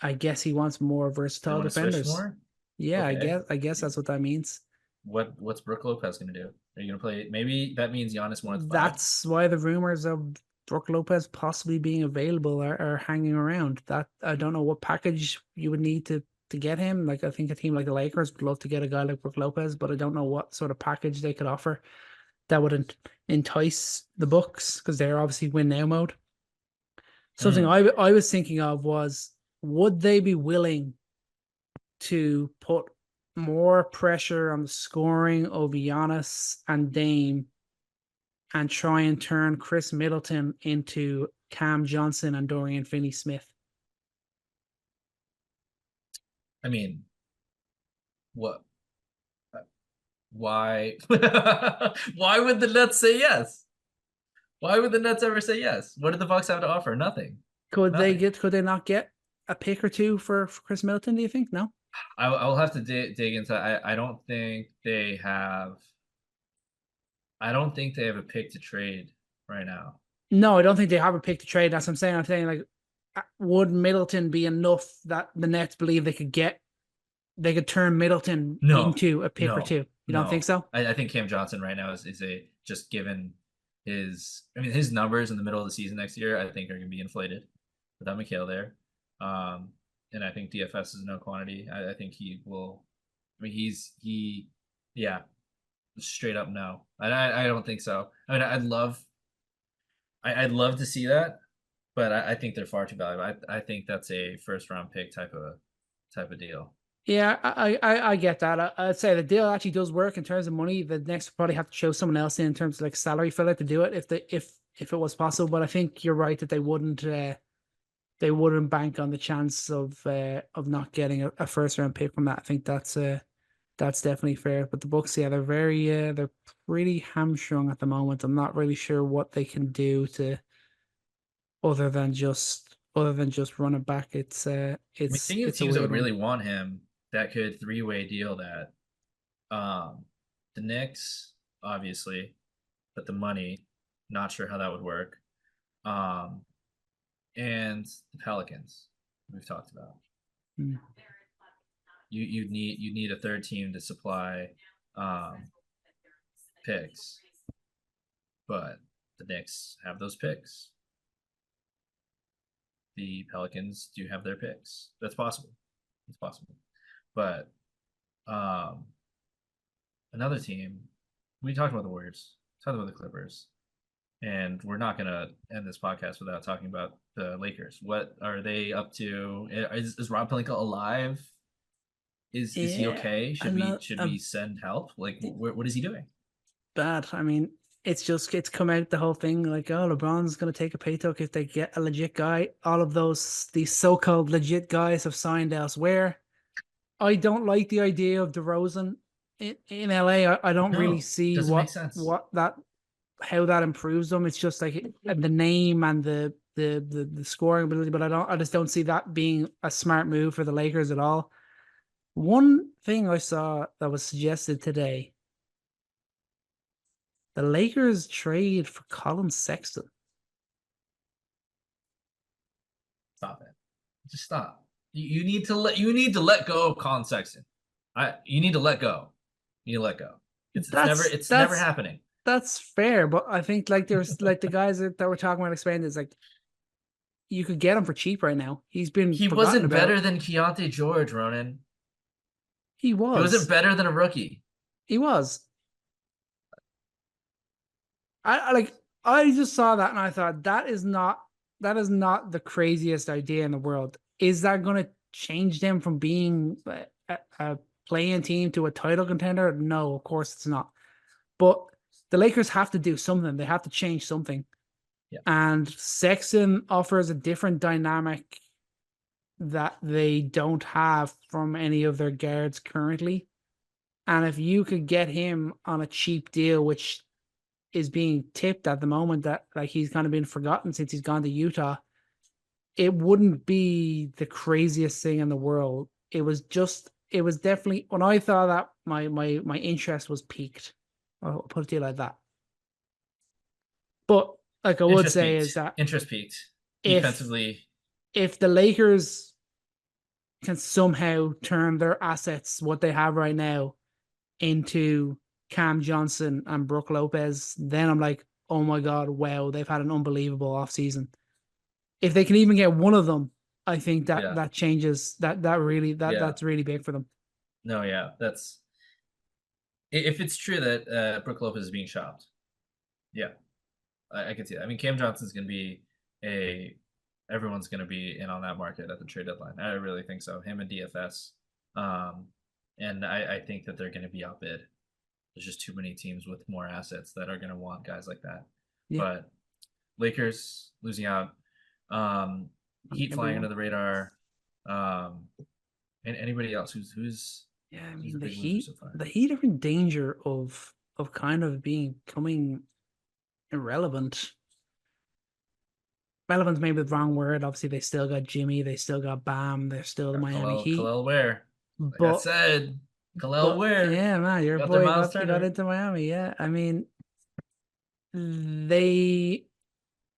I guess he wants more versatile defenders. More? Yeah, okay. I guess that's what that means. What's Brook Lopez going to do? Are you going to play? Maybe that means Giannis more. That's why the rumors of Brook Lopez possibly being available are hanging around. That I don't know what package you would need to get him. Like I think a team like the Lakers would love to get a guy like Brook Lopez, but I don't know what sort of package they could offer that would entice the Bucks because they're obviously win now mode. Something I was thinking of was, would they be willing to put more pressure on the scoring of Giannis and Dame and try and turn Chris Middleton into Cam Johnson and Dorian Finney-Smith? I mean, what? Why? Why would the Nets say yes? Why would the Nets ever say yes? What did the Bucks have to offer? Nothing. Could they not get a pick or two for Chris Middleton? Do you think? No. I'll have to dig into. I don't think they have. I don't think they have a pick to trade right now. No, I don't think they have a pick to trade. That's what I'm saying. I'm saying, like, would Middleton be enough that the Nets believe they could turn Middleton into a pick or two? You don't think so? I think Cam Johnson right now is just given his numbers in the middle of the season next year, I think are going to be inflated without Mikal there. And I think DFS is no quantity. I think he will. I mean, straight up no. I don't think so. I mean, I'd love to see that, but I think they're far too valuable. I think that's a first round pick type of type of deal. Yeah, I get that. I'd say the deal actually does work in terms of money. The Knicks would probably have to show someone else in terms of like salary filler to do it if it was possible. But I think you're right that they wouldn't bank on the chance of not getting a first round pick from that. I think that's definitely fair. But the Bucks, yeah, they're pretty hamstrung at the moment. I'm not really sure what they can do to other than just run it back. It's Thinking of it's a teams that weird would really one. want him that could three-way deal that. The Knicks, obviously, but the money, not sure how that would work. And the Pelicans, we've talked about. Mm. You need a third team to supply picks, but the Knicks have those picks. The Pelicans do have their picks. That's possible. It's possible. But another team, we talked about the Warriors, talked about the Clippers, and we're not going to end this podcast without talking about the Lakers. What are they up to? Is Rob Pelinka alive? Is he okay? Should we send help? Like, what is he doing? Bad. I mean, it's come out the whole thing like, oh, LeBron's going to take a pay talk if they get a legit guy. All of these so-called legit guys have signed elsewhere. I don't like the idea of DeRozan in LA. I don't really see how that improves them. It's just like the name and the scoring ability, but I just don't see that being a smart move for the Lakers at all. One thing I saw that was suggested today: the Lakers trade for Colin Sexton. Stop it! Just stop. You need to let go of Colin Sexton. You need to let go. You need to let go. It's never happening. That's fair, but I think like there's like the guys that we're talking about explaining is like you could get him for cheap right now. He wasn't better than Keontae George, Ronan. He was. He wasn't better than a rookie. He was. I just saw that and I thought that is not the craziest idea in the world. Is that going to change them from being a playing team to a title contender? No, of course it's not. But the Lakers have to do something. They have to change something. Yeah. And Sexton offers a different dynamic that they don't have from any of their guards currently. And if you could get him on a cheap deal, which is being tipped at the moment that like he's kind of been forgotten since he's gone to Utah, it wouldn't be the craziest thing in the world. It was definitely when I thought that my interest was piqued. I'll put it to you like that. But like I would say is that interest peaked defensively. If the Lakers can somehow turn their assets, what they have right now, into Cam Johnson and Brook Lopez, then I'm like, oh my God, wow, they've had an unbelievable offseason. If they can even get one of them, I think that changes that's really big for them. No, yeah, that's if it's true that Brook Lopez is being shopped. Yeah, I can see that. I mean, Cam Johnson's going to be everyone's going to be in on that market at the trade deadline. I really think so. Him and DFS. And I think that they're going to be outbid. There's just too many teams with more assets that are going to want guys like that. Yeah. But Lakers losing out. Heat flying under the radar. And anybody else who's yeah, I mean the Heat are in danger of kind of becoming irrelevant. Relevant's maybe the wrong word. Obviously, they still got Jimmy, they still got Bam, they're still the Miami Heat. Khalil Ware. Like I said, Khalil Ware. Yeah, man, your boy got into Miami. Yeah, I mean, they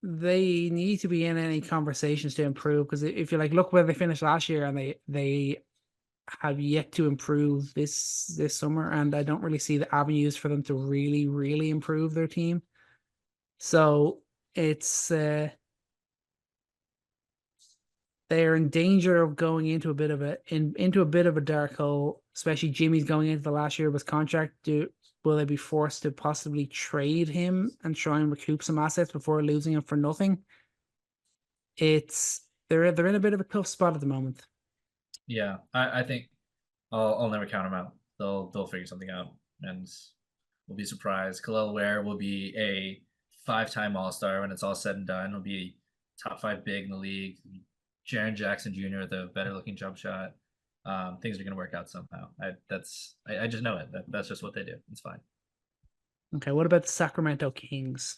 need to be in any conversations to improve, because if you like look where they finished last year, and they have yet to improve this summer, and I don't really see the avenues for them to really, really improve their team. So it's they're in danger of going into a bit of a dark hole, especially Jimmy's going into the last year of his contract. Will they be forced to possibly trade him and try and recoup some assets before losing him for nothing? They're in a bit of a tough spot at the moment. Yeah, I think I'll never count them out. They'll figure something out, and we'll be surprised. Khalil Ware will be a 5-time All-Star when it's all said and done. He'll be top 5 big in the league. Jaren Jackson Jr. with a better looking jump shot. Things are gonna work out somehow. I just know it. That's just what they do. It's fine. Okay, what about the Sacramento Kings?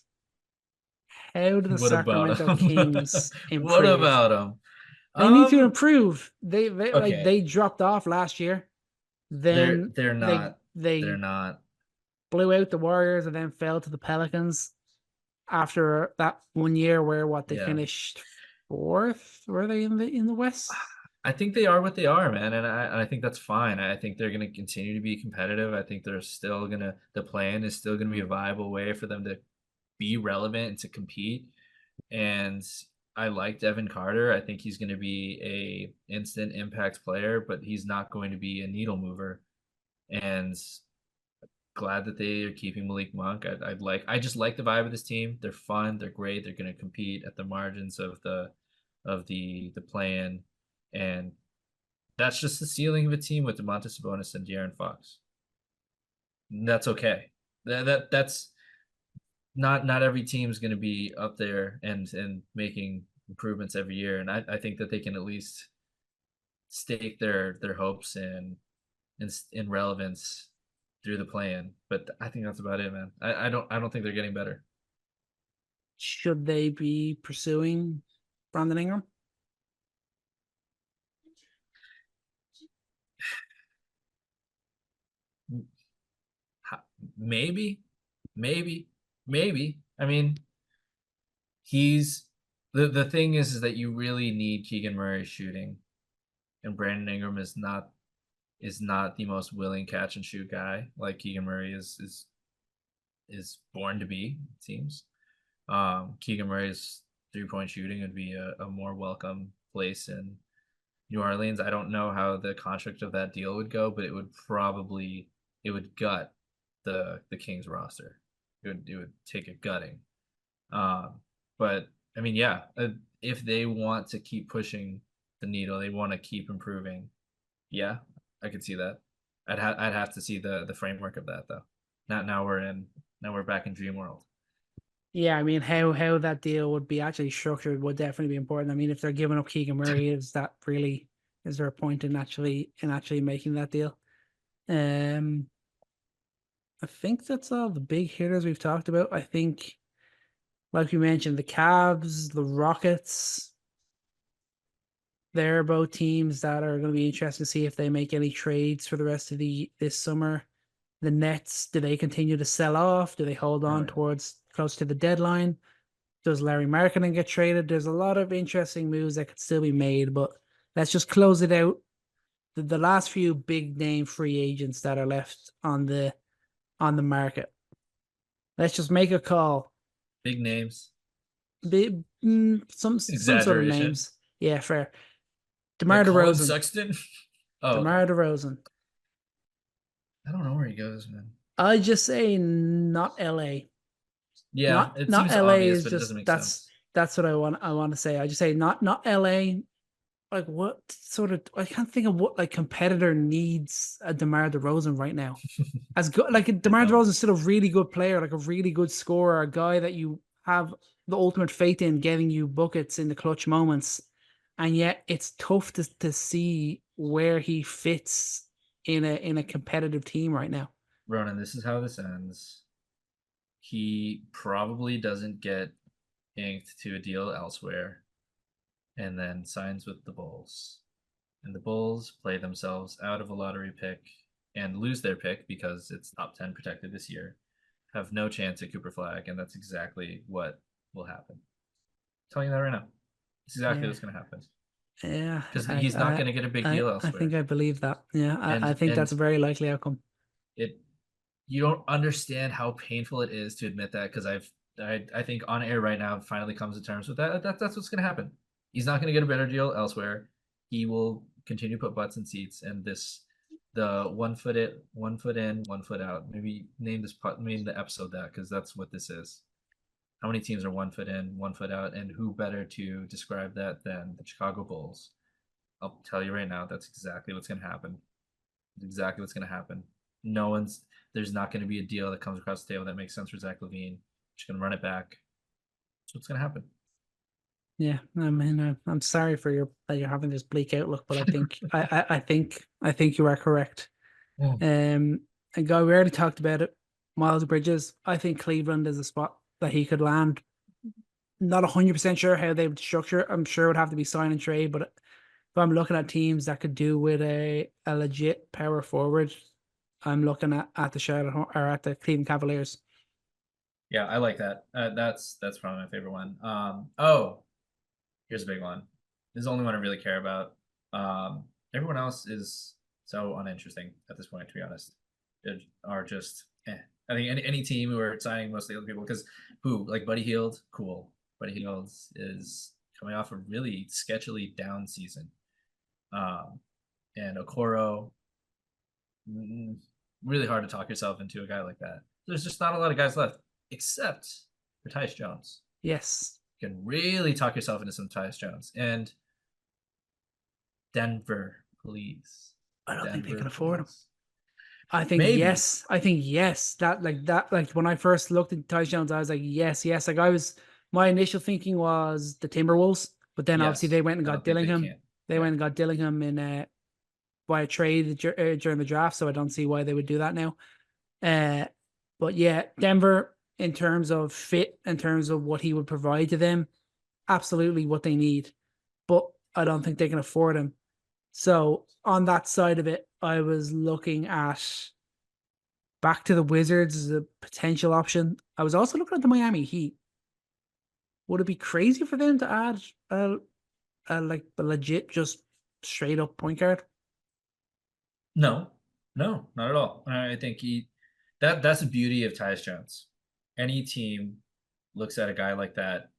How do the What about Sacramento them? Kings What improve? about them? They need to improve. They like Okay. they dropped off last year. Then They're not. they They're not. blew out the Warriors and then fell to the Pelicans after that 1 year where they Yeah. finished fourth. Were they in the West? I think they are what they are, man, and I think that's fine. I think they're going to continue to be competitive. I think they're still gonna the plan is still going to be a viable way for them to be relevant and to compete. And I like Devin Carter. I think he's going to be a instant impact player, but he's not going to be a needle mover. And glad that they are keeping Malik Monk. I just like the vibe of this team. They're fun. They're great. They're going to compete at the margins of the play-in, and that's just the ceiling of a team with Domantas Sabonis and De'Aaron Fox. And that's okay. That's not every team is going to be up there and making improvements every year, and I think that they can at least stake their hopes in relevance through the play-in. But I think that's about it, man. I don't think they're getting better. Should they be pursuing Brandon Ingram? Maybe. I mean, he's the thing is that you really need Keegan Murray shooting, and Brandon Ingram is not the most willing catch and shoot guy like Keegan Murray is born to be, it seems. Keegan Murray's 3-point shooting would be a more welcome place in New Orleans. I don't know how the construct of that deal would go, but it would gut the Kings roster. It would take a gutting. But I mean, yeah, if they want to keep pushing the needle, they want to keep improving. Yeah, I could see that. I'd have to see the framework of that though. Now we're back in dream world. Yeah, I mean, how that deal would be actually structured would definitely be important. I mean, if they're giving up Keegan Murray, is there a point in actually making that deal? I think that's all the big hitters we've talked about. I think, like we mentioned, the Cavs, the Rockets, they're both teams that are going to be interesting to see if they make any trades for the rest of this summer. The Nets, do they continue to sell off? Do they hold on towards close to the deadline? Does Larry Markkinen get traded? There's a lot of interesting moves that could still be made, but let's just close it out. The last few big name free agents that are left on the market. Let's just make a call. Big names. Some sort of names. Yeah, fair. DeMar DeRozan. Sexton. Oh, DeMar DeRozan. I don't know where he goes, man. I just say not LA. Yeah, not LA obvious, is but just it doesn't make sense. That's what I want to say. I just say not LA. Like what sort of I can't think of what like competitor needs a DeMar DeRozan right now. As good like DeMar DeRozan is still a really good player, like a really good scorer, a guy that you have the ultimate faith in getting you buckets in the clutch moments. And yet it's tough to see where he fits in a competitive team right now. Ronan, this is how this ends. He probably doesn't get inked to a deal elsewhere and then signs with the Bulls. And the Bulls play themselves out of a lottery pick and lose their pick because it's top 10 protected this year. Have no chance at Cooper Flag, and that's exactly what will happen. I'm telling you that right now. It's exactly what's going to happen. Yeah. Because he's not going to get a big deal elsewhere. I think I believe that. Yeah, I think that's a very likely outcome. You don't understand how painful it is to admit that, because I think on air right now finally comes to terms with that. That's what's going to happen. He's not going to get a better deal elsewhere. He will continue to put butts in seats, and the 1 foot in, 1 foot in, 1 foot out. Maybe name the episode that, because that's what this is. How many teams are 1 foot in, 1 foot out, and who better to describe that than the Chicago Bulls? I'll tell you right now, that's exactly what's going to happen. Exactly what's going to happen. There's not going to be a deal that comes across the table that makes sense for Zach LaVine. Just going to run it back. That's what's going to happen. Yeah, I mean, I'm sorry for that you're having this bleak outlook, but I think I think you are correct. A guy we already talked about it, Miles Bridges. I think Cleveland is a spot that he could land. Not 100% sure how they would structure it. I'm sure it would have to be sign and trade, but if I'm looking at teams that could do with a legit power forward, I'm looking at the Charlotte or at the Cleveland Cavaliers. Yeah, I like that. That's probably my favorite one. Here's a big one. This is the only one I really care about. Everyone else is so uninteresting at this point, to be honest. They are just I think any team who are signing mostly other people, because like Buddy Hield, cool. Buddy Hield is coming off a really sketchily down season. And Okoro, really hard to talk yourself into a guy like that. There's just not a lot of guys left, except for Tyus Jones. Yes. You can really talk yourself into some Tyus Jones. And Denver, please. I don't think they can Denver, afford him. please. I think Maybe. yes. I think yes. That when I first looked at Tyus Jones, I was like, yes. Like my initial thinking was the Timberwolves, but then obviously they went and got Dillingham. They went and got Dillingham in by a trade during the draft, so I don't see why they would do that now. But yeah, Denver, in terms of fit, in terms of what he would provide to them, absolutely what they need. But I don't think they can afford him. So on that side of it, I was looking at back to the Wizards as a potential option. I was also looking at the Miami Heat. Would it be crazy for them to add like a legit, just straight up point guard? No, not at all. I think that's the beauty of Tyus Jones. Any team looks at a guy like that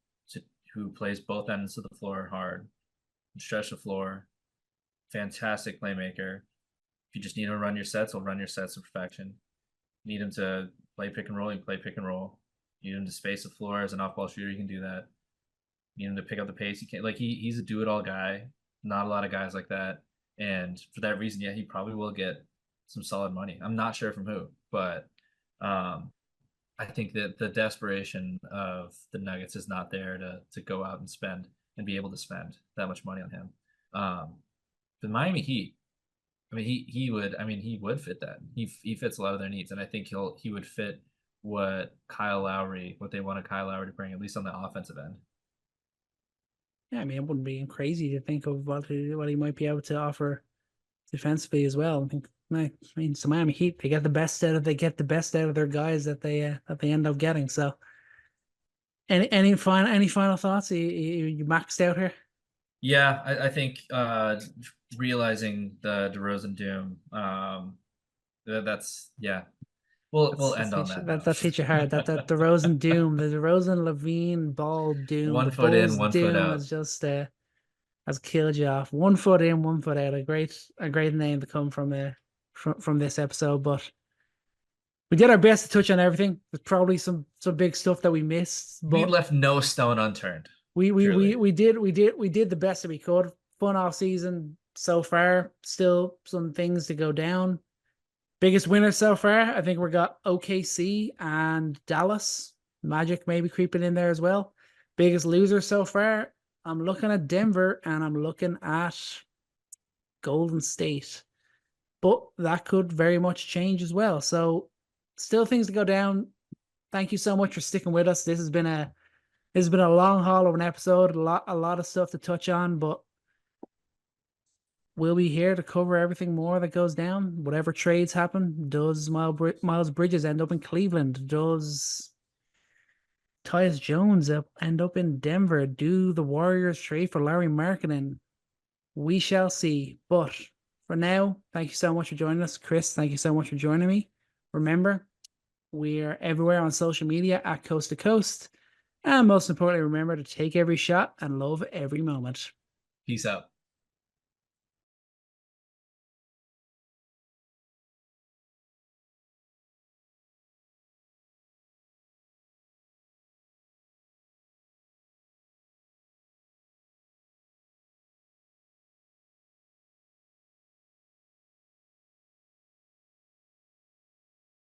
who plays both ends of the floor hard, stretch the floor, fantastic playmaker. If you just need him to run your sets, he'll run your sets to perfection. Need him to play pick and roll, you can play pick and roll. Need him to space the floor as an off-ball shooter, you can do that. Need him to pick up the pace, you can. Like he's a do-it-all guy. Not a lot of guys like that. And for that reason, yeah, he probably will get some solid money. I'm not sure from who, but I think that the desperation of the Nuggets is not there to go out and spend and be able to spend that much money on him. The Miami Heat, I mean, he would fit that. He fits a lot of their needs, and I think he would fit what they wanted Kyle Lowry to bring, at least on the offensive end. Yeah, I mean, it wouldn't be crazy to think of what he might be able to offer defensively as well. I mean, so Miami Heat, they get the best out of their guys that they end up getting. So, any final thoughts? You maxed out here? Yeah, I think realizing the DeRozan doom. That's yeah. We'll end on that. That's hit you hard. That DeRozan doom, the DeRozan LaVine ball doom. 1 the foot in, Bulls 1 doom foot out. has just has killed you off. 1 foot in, 1 foot out. A great name to come from this episode. But we did our best to touch on everything. There's probably some big stuff that we missed. But we left no stone unturned. We did the best that we could. Fun off season so far. Still some things to go down. Biggest winners so far, I think we got OKC and Dallas. Magic maybe creeping in there as well. Biggest losers so far, I'm looking at Denver and I'm looking at Golden State. But that could very much change as well. So still things to go down. Thank you so much for sticking with us. This has been a long haul of an episode, a lot of stuff to touch on, but we'll be here to cover everything more that goes down. Whatever trades happen, does Miles Bridges end up in Cleveland? Does Tyus Jones end up in Denver? Do the Warriors trade for Larry Markkinen? We shall see. But for now, thank you so much for joining us. Chris, thank you so much for joining me. Remember, we are everywhere on social media at Coast to Coast. And most importantly, remember to take every shot and love every moment. Peace out.